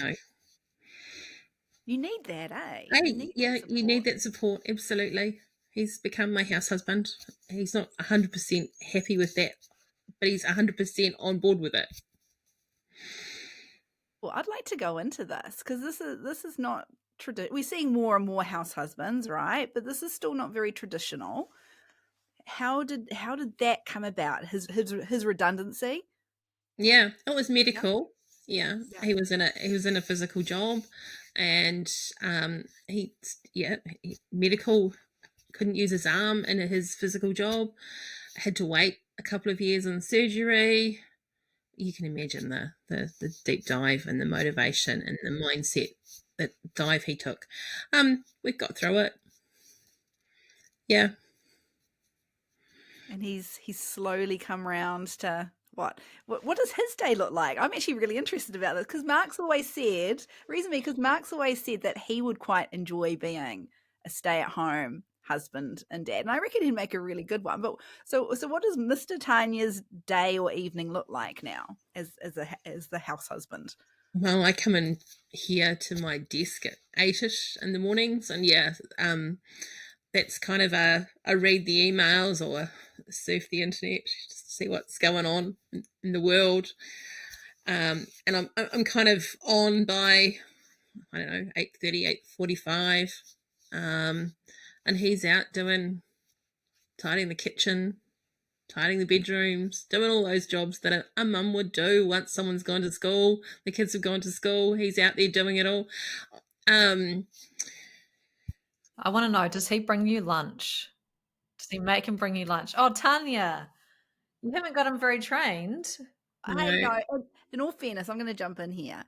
you need that, eh? You need that support. Absolutely. He's become my house husband. He's not 100% happy with that, but he's 100% on board with it. Well, I'd like to go into this because this is not traditional. We're seeing more and more house husbands, right? But this is still not very traditional. How did that come about? His redundancy? Yeah, it was medical. Yeah. He was in a physical job, and medical, couldn't use his arm in his physical job. Had to wait a couple of years on surgery. You can imagine the deep dive and the motivation and the mindset, that dive he took. We got through it. Yeah. And he's slowly come around to what does his day look like? I'm actually really interested about this because Mark's always said that he would quite enjoy being a stay-at-home husband and dad, and I reckon he'd make a really good one. But so what does Mr. Tania's day or evening look like now as the house husband? Well, I come in here to my desk at 8ish in the mornings, and that's kind of I read the emails or surf the internet just to see what's going on in the world, and I'm kind of on by, I don't know, 8:30, 8:45, and he's out tidying the kitchen, tidying the bedrooms, doing all those jobs that a mum would do once someone's gone to school, the kids have gone to school. He's out there doing it all. I want to know, does he bring you lunch? Does he make him bring you lunch? Oh, Tania, you haven't got him very trained. I know. In all fairness, I'm going to jump in here.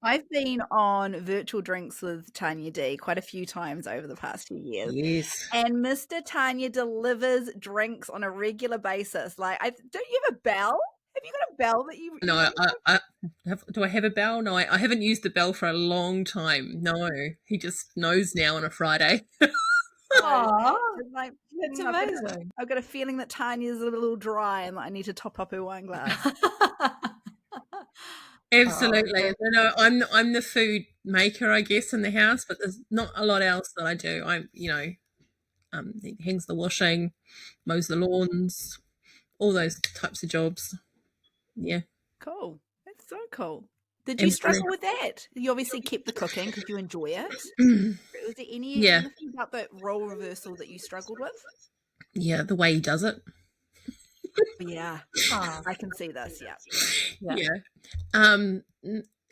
I've been on virtual drinks with Tania D quite a few times over the past few years. Yes. And Mr. Tania delivers drinks on a regular basis. Like, don't you have a bell? Have you got a bell that you? No, do I have a bell? No, I haven't used the bell for a long time. No, he just knows now on a Friday. Aw, it's like, that's amazing. I've got a feeling that Tanya's a little dry and I need to top up her wine glass. Absolutely. I'm the food maker, I guess, in the house, but there's not a lot else that I do. He hangs the washing, mows the lawns, all those types of jobs. Yeah. Cool. That's so cool. Did you struggle with that? You obviously kept the cooking because you enjoy it. Was there anything about that role reversal that you struggled with? Yeah, the way he does it. Yeah. I can see this. Yeah.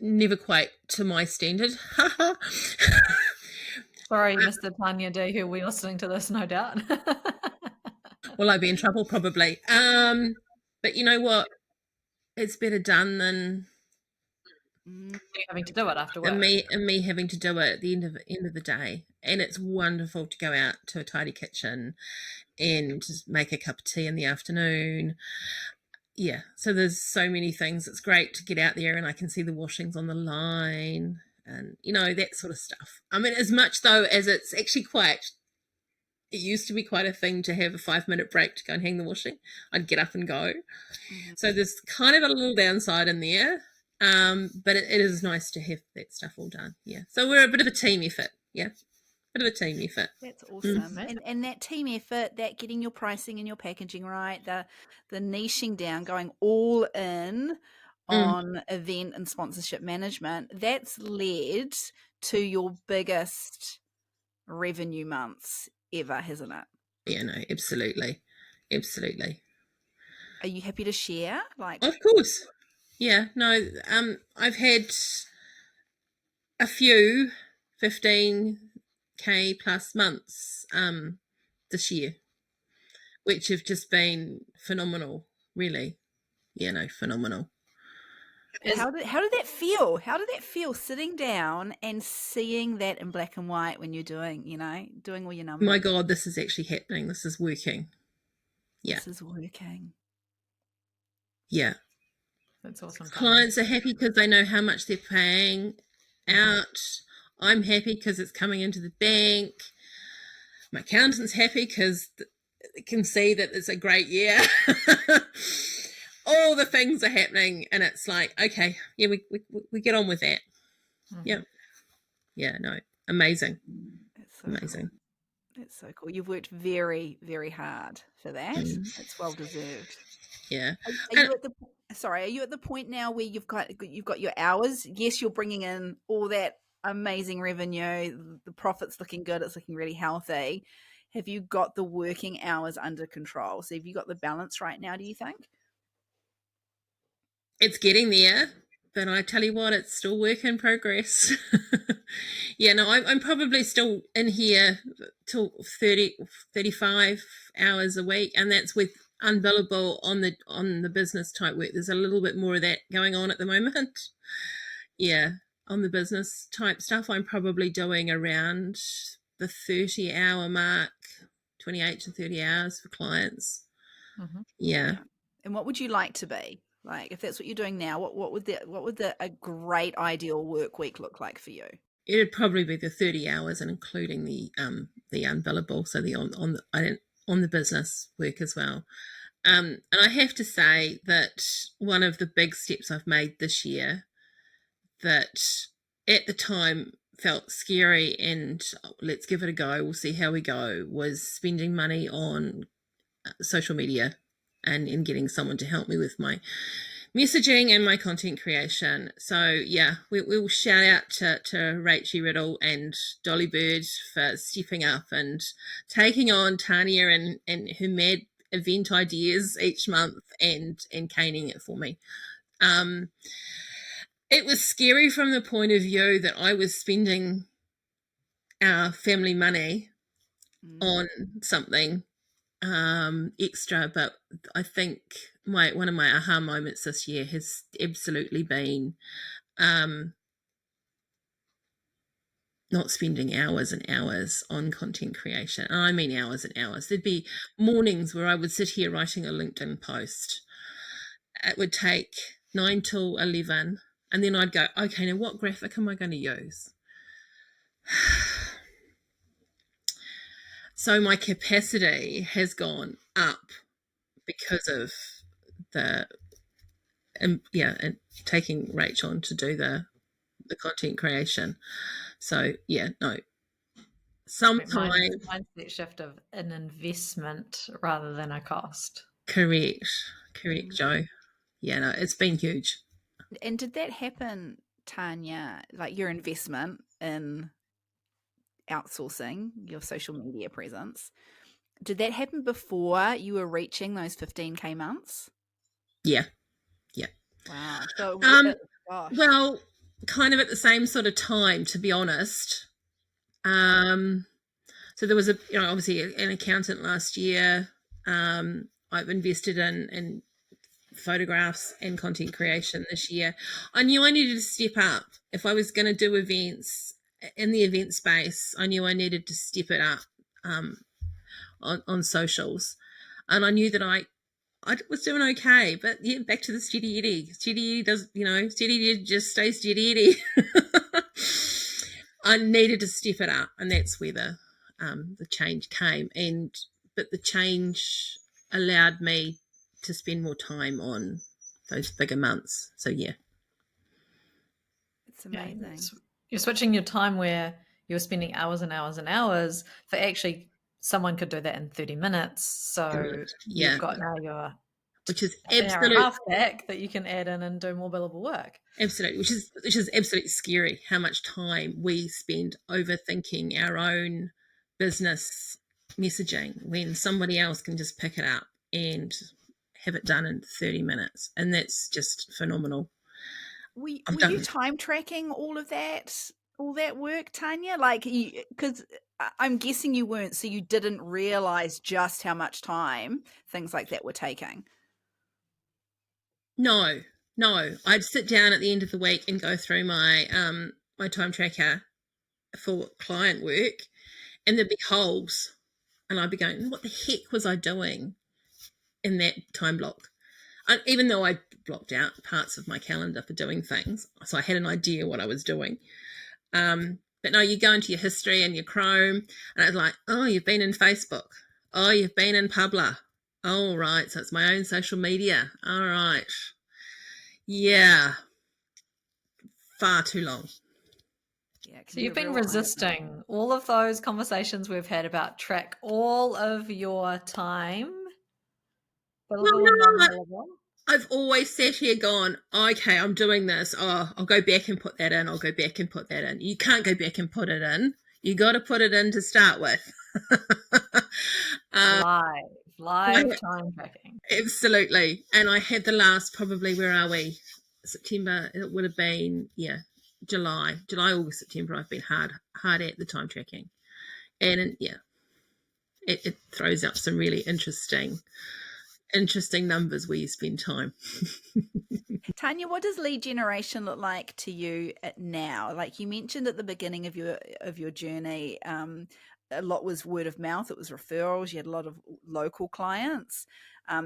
Never quite to my standard. Sorry, Mr. Tanya D, who will be listening to this, no doubt. Will I be in trouble? Probably. But you know what? It's better done than having to do it after work. And me having to do it at the end of the day. And it's wonderful to go out to a tidy kitchen and just make a cup of tea in the afternoon. Yeah, so there's so many things. It's great to get out there and I can see the washings on the line and, that sort of stuff. I mean, as much, though, as it's actually it used to be quite a thing to have a 5-minute break to go and hang the washing. I'd get up and go. Mm-hmm. So there's kind of a little downside in there, but it is nice to have that stuff all done. Yeah, so we're a bit of a team effort. Yeah. Bit of a team effort. That's awesome. And that team effort, that getting your pricing and your packaging right, the niching down, going all in on event and sponsorship management, that's led to your biggest revenue months ever, hasn't it? Yeah, no, absolutely. Absolutely. Are you happy to share? Of course. Yeah, no, I've had a few 15K plus months this year, which have just been phenomenal, really. Yeah, no, phenomenal. How did that feel? How did that feel sitting down and seeing that in black and white when you're doing all your numbers? My God, this is actually happening. This is working. Yeah. This is working. Yeah. That's awesome. Clients are happy because they know how much they're paying out. I'm happy because it's coming into the bank. My accountant's happy because they can see that it's a great year. All the things are happening and it's like, okay, yeah, we get on with that. Mm-hmm. Yeah, no, amazing. That's so amazing. Cool. That's so cool. You've worked very, very hard for that. It's well deserved. Yeah. Are you at the point now where you've got your hours? Yes, you're bringing in all that amazing revenue. The profit's looking good. It's looking really healthy. Have you got the working hours under control? So have you got the balance right now, do you think? It's getting there, but I tell you what, it's still work in progress. Yeah, no, I'm probably still in here till 35 hours a week, and that's with unbillable on the business type work. There's a little bit more of that going on at the moment. Yeah, on the business type stuff, I'm probably doing around the 30-hour mark, 28 to 30 hours for clients. Mm-hmm. Yeah. And what would you like to be? Like, if that's what you're doing now, what would a great ideal work week look like for you? It'd probably be the 30 hours and including the unbillable, so the on the business work as well. And I have to say that one of the big steps I've made this year that at the time felt scary and let's give it a go, we'll see how we go, was spending money on social media and getting someone to help me with my messaging and my content creation. So yeah, we'll shout out to Rachie Riddle and Dolly Bird for stepping up and taking on Tania and her mad event ideas each month and caning it for me. It was scary from the point of view that I was spending our family money on something extra, but I think one of my aha moments this year has absolutely been not spending hours and hours on content creation. And I mean hours and hours. There'd be mornings where I would sit here writing a LinkedIn post. It would take 9 till 11, and then I'd go, okay, now what graphic am I going to use? So my capacity has gone up because of the and taking Rach on to do the content creation. So no. Sometimes mindset shift of an investment rather than a cost. Correct, Joe. Yeah, no, it's been huge. And did that happen, Tania, like your investment in outsourcing your social media presence, did that happen before you were reaching those 15K months? Yeah. Wow. So, gosh. Well, kind of at the same sort of time, to be honest. So there was obviously an accountant last year. I've invested in photographs and content creation this year. I knew I needed to step up. If I was going to do events in the event space, I knew I needed to step it up on socials. And I knew that I was doing okay, but yeah, back to the steady Eddie. Steady Eddie does, steady Eddie just stays steady Eddie. I needed to step it up, and that's where the change came. But the change allowed me to spend more time on those bigger months. So yeah, it's amazing. You're switching your time where you're spending hours and hours and hours for actually someone could do that in 30 minutes. So you've got now your which is an hour and a half back that you can add in and do more billable work. Absolutely, which is absolutely scary how much time we spend overthinking our own business messaging when somebody else can just pick it up and have it done in 30 minutes. And that's just phenomenal. Were you time tracking all that work, Tania? Like, because I'm guessing you weren't, so you didn't realize just how much time things like that were taking. No, I'd sit down at the end of the week and go through my my time tracker for client work, and there'd be holes, and I'd be going, what the heck was I doing in that time block? Even though I blocked out parts of my calendar for doing things, so I had an idea what I was doing. But no, you go into your history and your Chrome, and it's like, oh, you've been in Facebook. Oh, you've been in Publer. Oh, right, so it's my own social media. All right. Yeah. Far too long. Yeah, so you've been resisting all of those conversations we've had about track all of your time. I've always sat here gone, okay, I'm doing this. Oh, I'll go back and put that in. I'll go back and put that in. You can't go back and put it in. You got to put it in to start with. Live time tracking. Absolutely. And I had the last, probably, where are we? September, it would have been, July, August, September. I've been hard at the time tracking. And it throws up some really interesting numbers where you spend time. Tania, what does lead generation look like to you now? Like you mentioned at the beginning of your journey, a lot was word of mouth. It was referrals. You had a lot of local clients.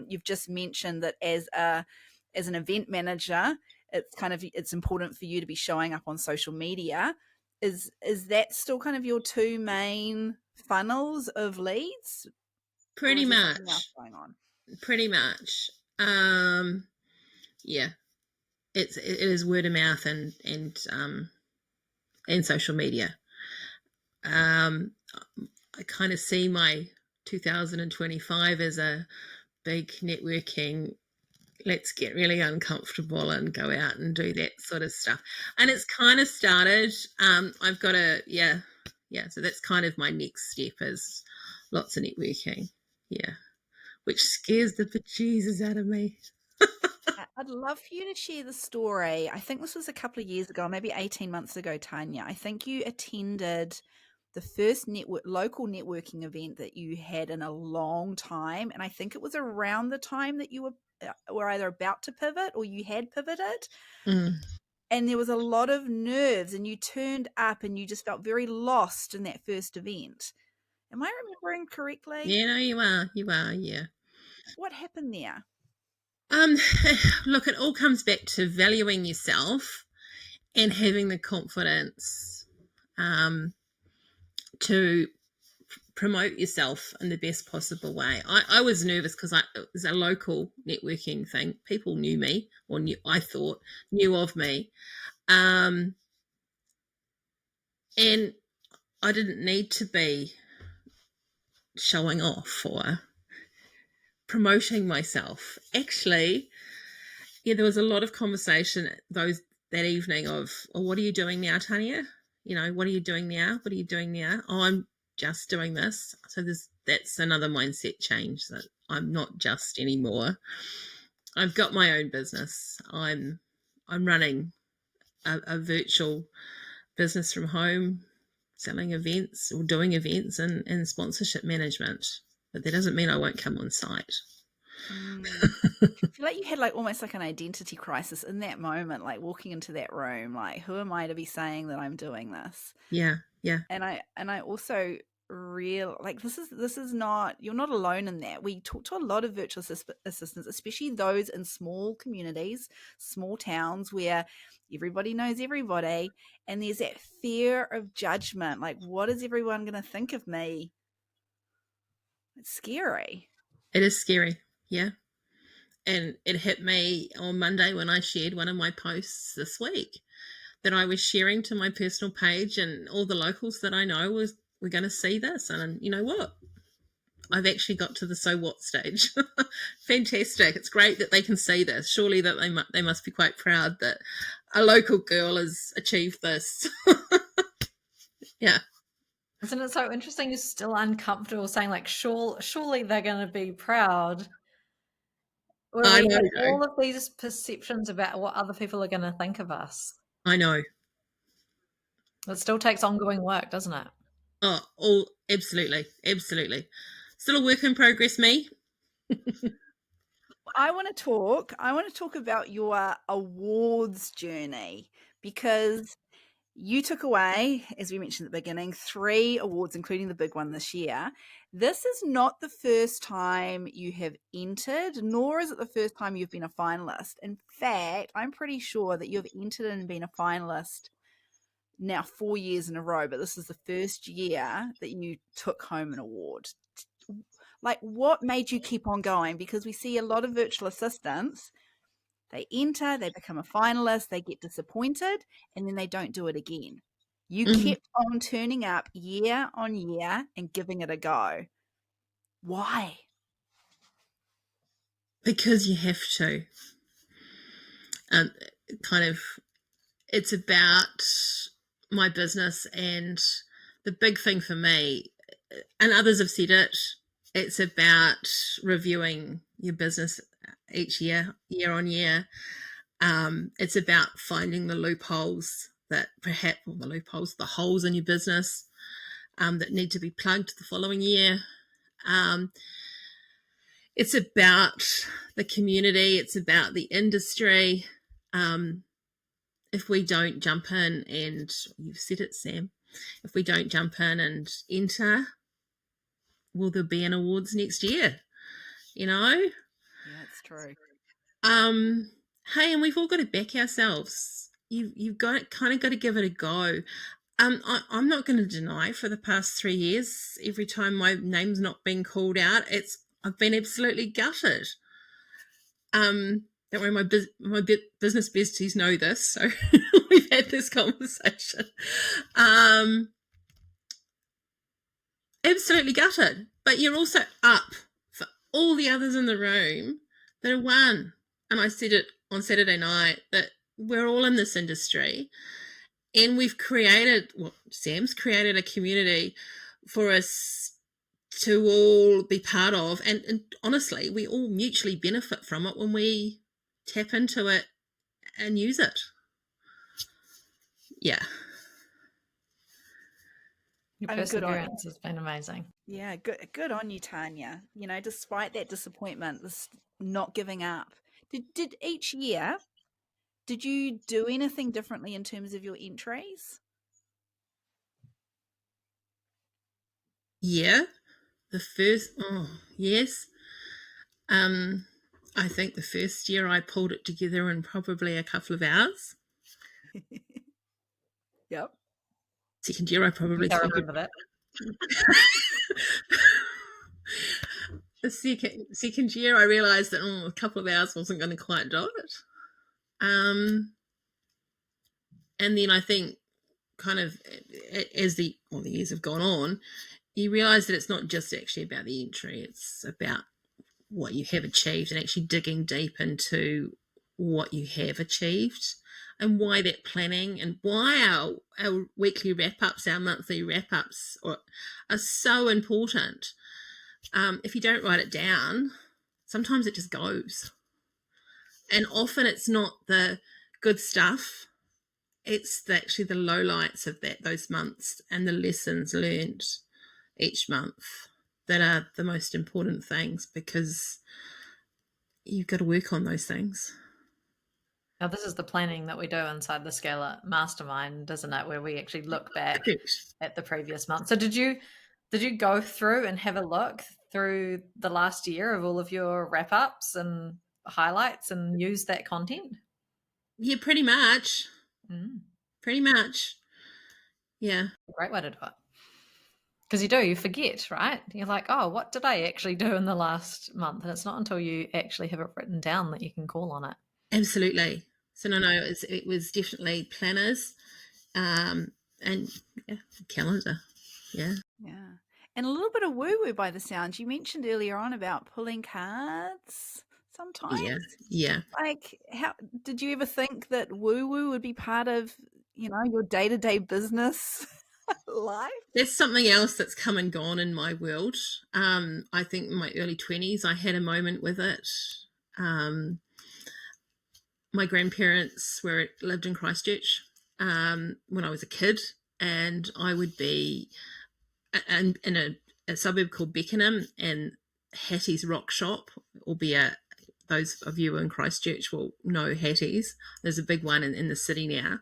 You've just mentioned that as an event manager, it's important for you to be showing up on social media. Is that still kind of your two main funnels of leads? Pretty much. Going on? Pretty much. Yeah. It is word of mouth and social media. I kind of see my 2025 as a big networking, let's get really uncomfortable and go out and do that sort of stuff. And it's kind of started. I've got so that's kind of my next step, is lots of networking. Yeah. Which scares the bejesus out of me. I'd love for you to share the story. I think this was a couple of years ago, maybe 18 months ago, Tania. I think you attended the first local networking event that you had in a long time. And I think it was around the time that you were either about to pivot or you had pivoted. And there was a lot of nerves, and you turned up and you just felt very lost in that first event. Am I remembering correctly? Yeah, no, you are, yeah. What happened there? Look, it all comes back to valuing yourself and having the confidence to promote yourself in the best possible way. I was nervous because it was a local networking thing. People knew me, or I thought knew of me, and I didn't need to be showing off or promoting myself. Actually, yeah, there was a lot of conversation that evening of, oh, what are you doing now, Tania? What are you doing now? What are you doing now? Oh, I'm just doing this. So that's another mindset change, that I'm not just anymore. I've got my own business. I'm running a virtual business from home, selling events or doing events and sponsorship management. But that doesn't mean I won't come on site. I feel like you had almost an identity crisis in that moment, walking into that room, who am I to be saying that I'm doing this? Yeah. And I also this is not, you're not alone in that. We talk to a lot of virtual assistants, especially those in small communities, small towns where everybody knows everybody, and there's that fear of judgment. What is everyone going to think of me? It's scary. It is scary. Yeah. And it hit me on Monday when I shared one of my posts this week, that I was sharing to my personal page, and all the locals that I know we're going to see this. And you know what? I've actually got to the so what stage. Fantastic. It's great that they can see this. Surely that they must be quite proud that a local girl has achieved this. Yeah. Isn't it so interesting? You're still uncomfortable saying surely they're going to be proud. I We know. have all of these perceptions about what other people are going to think of us. I know. It still takes ongoing work, doesn't it? Oh, absolutely. Still a work in progress, me. I want to talk about your awards journey, because you took away, as we mentioned at the beginning, 3 awards, including the big one this year. This is not the first time you have entered, nor is it the first time you've been a finalist. In fact, I'm pretty sure that you've entered and been a finalist now 4 years in a row, but this is the first year that you took home an award. What made you keep on going? Because we see a lot of virtual assistants, they enter, they become a finalist, they get disappointed, and then they don't do it again. You kept on turning up year on year and giving it a go. Why? Because you have to. It's about my business, and the big thing for me, and others have said it, it's about reviewing your business each year on year. It's about finding the loopholes the holes in your business that need to be plugged the following year. It's about the community. It's about the industry. If we don't jump in, and you've said it, Sam, if we don't jump in and enter, will there be an awards next year? Yeah, it's true. Hey, and we've all got to back ourselves. You've got to give it a go. I'm not going to deny, for the past 3 years, every time my name's not been called out, I've been absolutely gutted. That way my business besties know this, so we've had this conversation. Absolutely gutted, but you're also up for all the others in the room that have won. And I said it on Saturday night, that we're all in this industry, and Sam's created a community for us to all be part of, and honestly, we all mutually benefit from it when we tap into it and use it. Yeah. Your perseverance has been amazing. Yeah, good on you, Tania. Despite that disappointment, this not giving up. Did each year, did you do anything differently in terms of your entries? Yeah. Yes. I think the first year I pulled it together in probably a couple of hours. Yep. Second year I probably I remember that. The second year, I realised that a couple of hours wasn't going to quite do it. And then I think, kind of, as the years have gone on, you realise that it's not just actually about the entry; it's about what you have achieved, and actually digging deep into what you have achieved and why that planning and why our weekly wrap-ups, our monthly wrap-ups are so important. If you don't write it down, sometimes it just goes. And often it's not the good stuff. It's actually the lowlights of those months and the lessons learned each month that are the most important things, because you've got to work on those things. Now, this is the planning that we do inside the Scale Up Mastermind, isn't it? Where we actually look back at the previous month. So did you go through and have a look through the last year of all of your wrap-ups and highlights and use that content? Yeah, pretty much. Pretty much. Yeah. Great way to do it. Because you forget, right? You're like, oh, what did I actually do in the last month? And it's not until you actually have it written down that you can call on it. Absolutely. So no, it was definitely planners, and calendar. Yeah. And a little bit of woo-woo by the sound. You mentioned earlier on about pulling cards sometimes. Yeah. Like, how did you ever think that woo-woo would be part of, your day-to-day business life? There's something else that's come and gone in my world. I think in my early 20s, I had a moment with it. My grandparents lived in Christchurch when I was a kid, and I would be in a suburb called Beckenham, and Hattie's Rock Shop, albeit those of you in Christchurch will know Hattie's. There's a big one in the city now.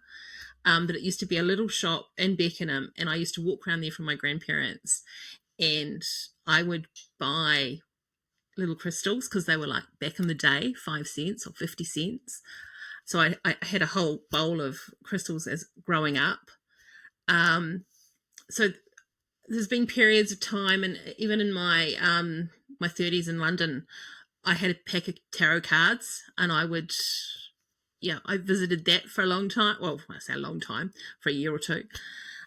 But it used to be a little shop in Beckenham, and I used to walk around there from my grandparents, and I would buy little crystals because they were like back in the day 5 cents or 50 cents. So I had a whole bowl of crystals as growing up. So there's been periods of time, and even in my 30s in London, I had a pack of tarot cards, and I visited that for a long time. Well, I say a long time, for a year or two.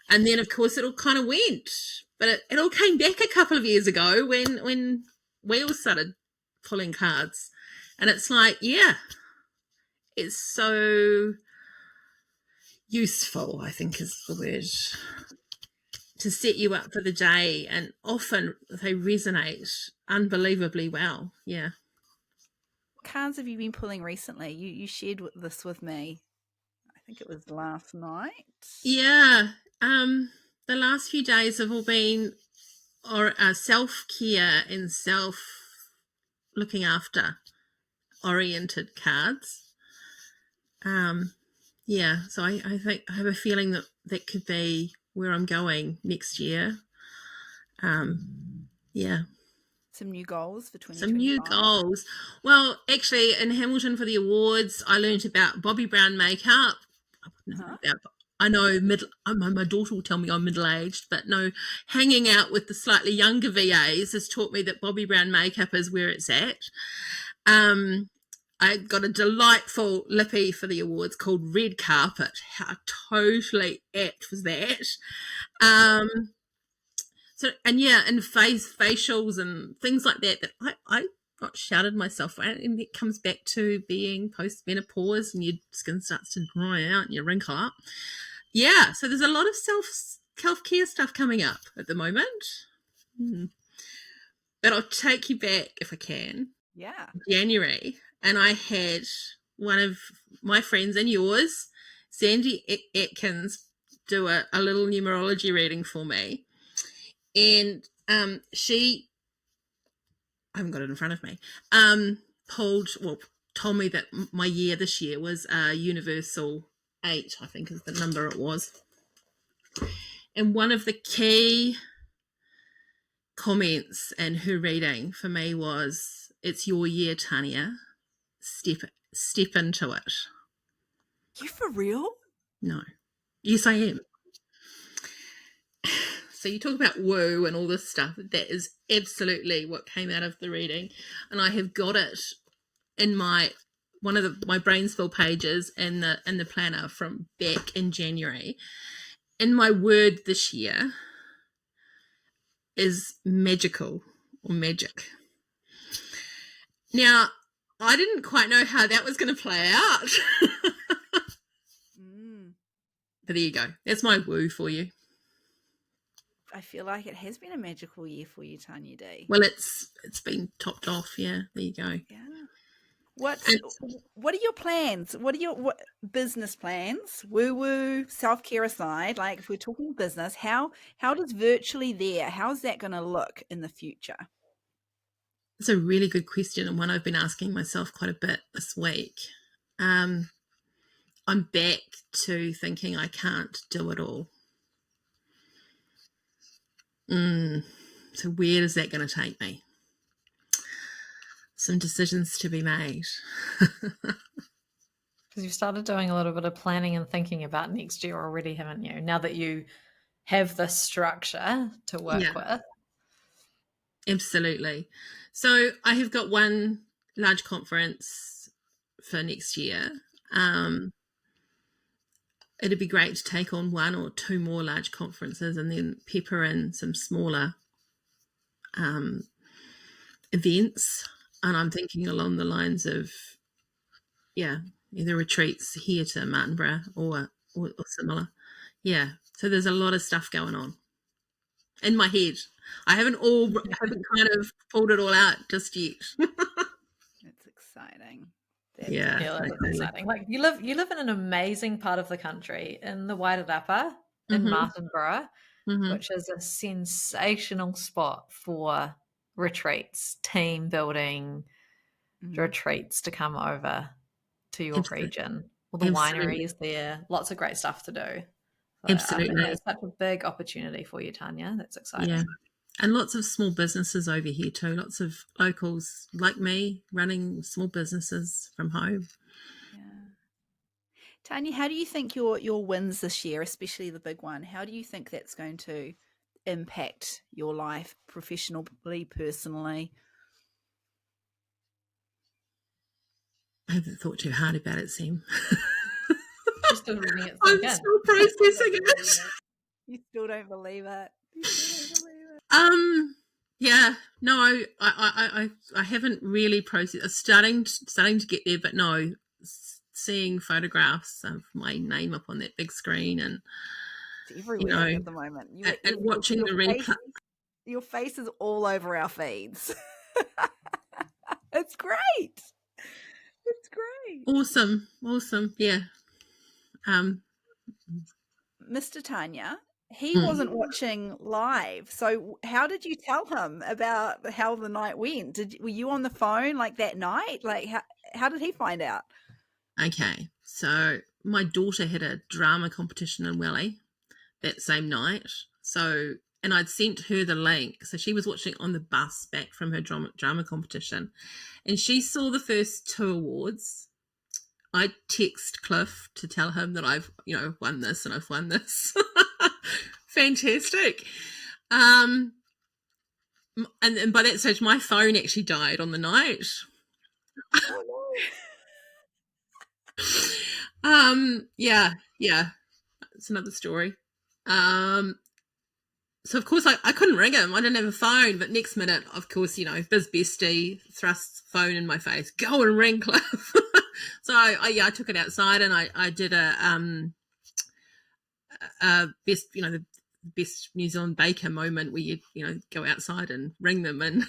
And then, of course, it all kind of went. But it all came back a couple of years ago when we all started pulling cards. And it's like, it's so useful, I think is the word, to set you up for the day. And often they resonate unbelievably well. Yeah. What cards have you been pulling recently? You shared this with me. I think it was last night. Yeah. The last few days have all been self-care and self-looking after oriented cards. So I think I have a feeling that could be where I'm going next year. Some new goals for 2025. Some new goals. Well, actually, in Hamilton for the awards, I learned about Bobbi Brown makeup. I know my daughter will tell me I'm middle-aged, but no, hanging out with the slightly younger VAs has taught me that Bobbi Brown makeup is where it's at. I got a delightful lippy for the awards called Red Carpet. How totally apt was that? And facials and things like that I got shouted myself out, and it comes back to being post-menopause and your skin starts to dry out and you wrinkle up. Yeah, so there's a lot of self-care stuff coming up at the moment. But I'll take you back, if I can. Yeah. January, and I had one of my friends and yours, Sandy Atkins, do a little numerology reading for me. And she, I haven't got it in front of me, told me that my year this year was universal 8, I think is the number it was. And one of the key comments in her reading for me was, "It's your year, Tania. Step into it." You for real? No. Yes, I am. So you talk about woo and all this stuff. That is absolutely what came out of the reading, and I have got it in my Brainsville pages and the planner from back in January. And my word this year is magical or magic. Now, I didn't quite know how that was going to play out. But there you go. That's my woo for you. I feel like it has been a magical year for you, Tania D. Well, it's been topped off. Yeah, there you go. Yeah. What are your plans? What are your business plans? Woo self-care aside, like if we're talking business, how does virtually there? How's that going to look in the future? It's a really good question, and one I've been asking myself quite a bit this week. I'm back to thinking I can't do it all. So where is that going to take me? Some decisions to be made. Because you've started doing a little bit of planning and thinking about next year already, haven't you? Now that you have this structure to work with. Absolutely. So I have got one large conference for next year. It'd be great to take on one or two more large conferences and then pepper in some smaller events. And I'm thinking along the lines of, either retreats here to Martinborough or similar. Yeah. So there's a lot of stuff going on in my head. I haven't kind of pulled it all out just yet. It's exciting. That's exciting. Like you live in an amazing part of the country in the Wairarapa in Martinborough, which is a sensational spot for retreats, team building retreats to come over to your region. All the wineries there, lots of great stuff to do. So Absolutely. It's such a big opportunity for you, Tania. That's exciting. Yeah. And lots of small businesses over here too. Lots of locals like me running small businesses from home. Yeah. Tania, how do you think your wins this year, especially the big one, how do you think that's going to impact your life professionally, personally? I haven't thought too hard about it, Sam. You're still reading it. I'm still processing it. You still don't believe it. Yeah, no, I haven't really processed. Starting to get there, but no, seeing photographs of my name up on that big screen and it's everywhere at the moment. And watching the replay. Your face is all over our feeds. It's great. It's great. Awesome. Yeah. Mr. Tania, he wasn't watching live. So how did you tell him about how the night went? Were you on the phone like that night? Like how did he find out? Okay. So my daughter had a drama competition in Welly that same night. So, and I'd sent her the link. So she was watching on the bus back from her drama competition, and she saw the first 2 awards. I text Cliff to tell him that I've, won this and I've won this. Fantastic. And by that stage, my phone actually died on the night. Oh, no. Yeah. It's another story. So of course I couldn't ring him. I didn't have a phone, but next minute, of course, biz bestie thrusts phone in my face. Go and ring Cliff. So I took it outside and I did a best, the best New Zealand baker moment where you go outside and ring them and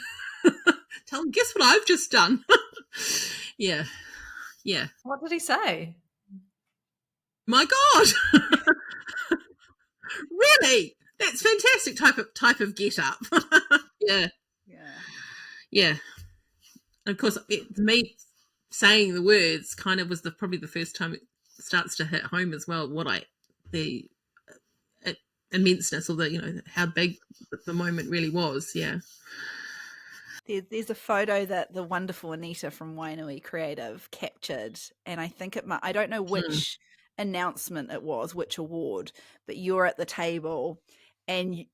tell them, guess what I've just done. Yeah. What did he say? My God. Really? That's fantastic type of get up. Yeah. And of course, me saying the words kind of was probably the first time it starts to hit home as well. The immenseness or how big the moment really was. Yeah. There's a photo that the wonderful Anita from Wainui Creative captured, and I think I don't know which announcement it was, which award, but you're at the table and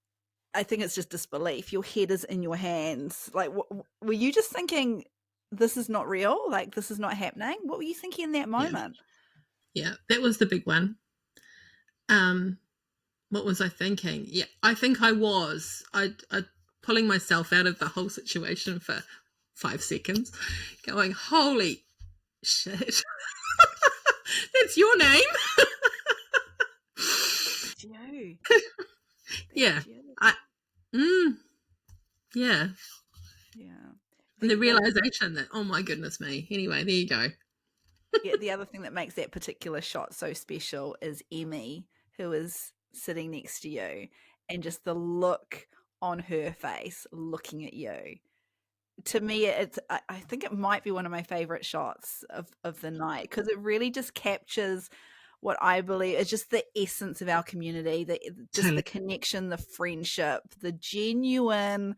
I think it's just disbelief. Your head is in your hands. Like, were you just thinking, this is not real? Like, this is not happening? What were you thinking in that moment? Yeah, that was the big one. What was I thinking? Yeah, I think I was. I pulling myself out of the whole situation for 5 seconds, going, holy shit. That's your name. That's you. Yeah. That's you. Yeah. Yeah. And the realization that, oh my goodness me. Anyway, there you go. Yeah, the other thing that makes that particular shot so special is Emmy, who is sitting next to you, and just the look on her face looking at you. To me, it's I think it might be one of my favorite shots of the night, because it really just captures what I believe is just the essence of our community, the connection, the friendship, the genuine,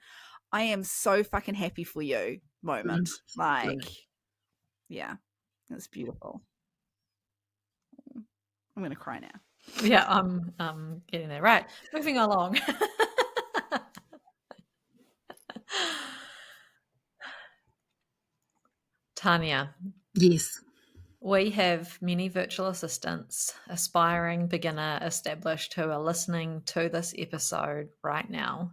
I am so fucking happy for you moment. Like, yeah, it's beautiful. I'm going to cry now. Yeah, I'm getting there. Right, moving along. Tania. Yes. We have many virtual assistants, aspiring, beginner, established, who are listening to this episode right now.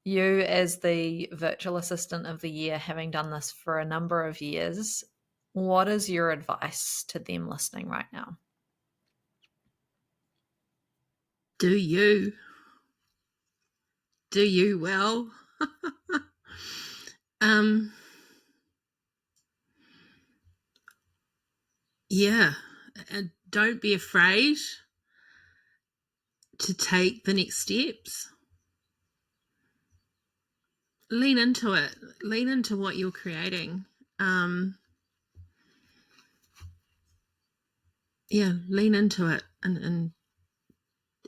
You, as the virtual assistant of the year, having done this for a number of years, what is your advice to them listening right now? Do you well? Yeah, and don't be afraid to take the next steps. Lean into it. Lean into what you're creating. Yeah, lean into it and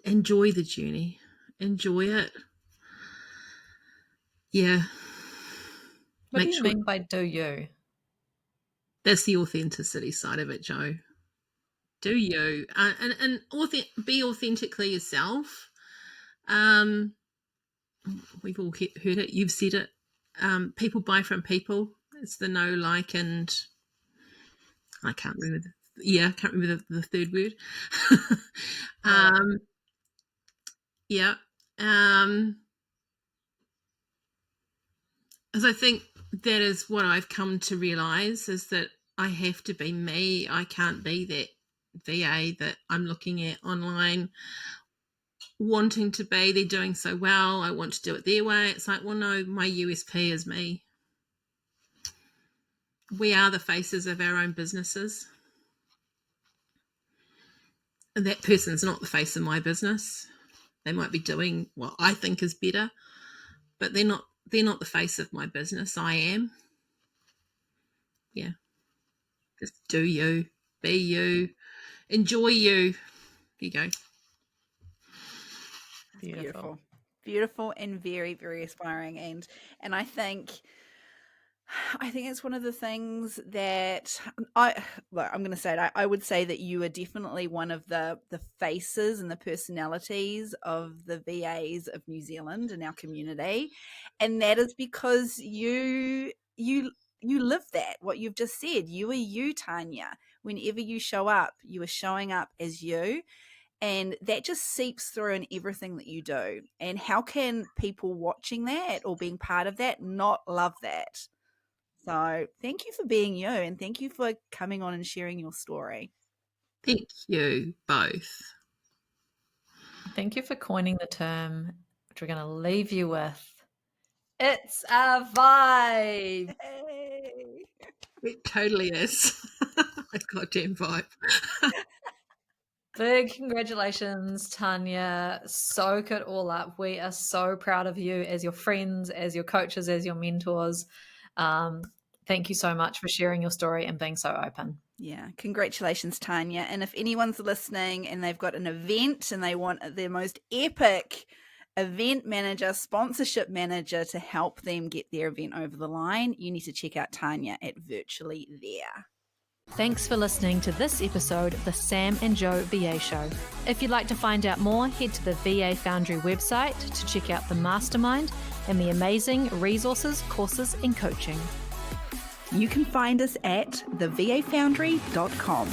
enjoy the journey. Enjoy it. Yeah. What do you mean by do you? That's the authenticity side of it, Joe. Do you and be authentically yourself. We've all heard it. You've said it. People buy from people. It's the know, like, and I can't remember. I can't remember the third word. Yeah. As I think that is what I've come to realize, is that I have to be me. I can't be that VA that I'm looking at online wanting to be. They're doing so well, I want to do it their way. It's like, well, no, my USP is me. We are the faces of our own businesses. And that person's not the face of my business. They might be doing what I think is better, but they're not the face of my business. I am. Yeah. Just do you, be you, enjoy you. There you go. Beautiful. Beautiful and very, very inspiring. And I think it's one of the things that I'm going to say it. I would say that you are definitely one of the faces and the personalities of the VAs of New Zealand and our community, and that is because you live that. What you've just said, you are you, Tania. Whenever you show up, you are showing up as you. And that just seeps through in everything that you do. And how can people watching that or being part of that not love that? So thank you for being you, and thank you for coming on and sharing your story. Thank you both. Thank you for coining the term, which we're going to leave you with. It's a vibe. Hey. It totally is. A goddamn vibe. Big congratulations, Tania. Soak it all up. We are so proud of you as your friends, as your coaches, as your mentors. Thank you so much for sharing your story and being so open. Yeah, congratulations, Tania. And if anyone's listening and they've got an event and they want their most epic event manager, sponsorship manager to help them get their event over the line, you need to check out Tania at Virtually There. Thanks for listening to this episode of the Sam and Joe VA Show. If you'd like to find out more, head to the VA Foundry website to check out the mastermind and the amazing resources, courses, and coaching. You can find us at thevafoundry.com.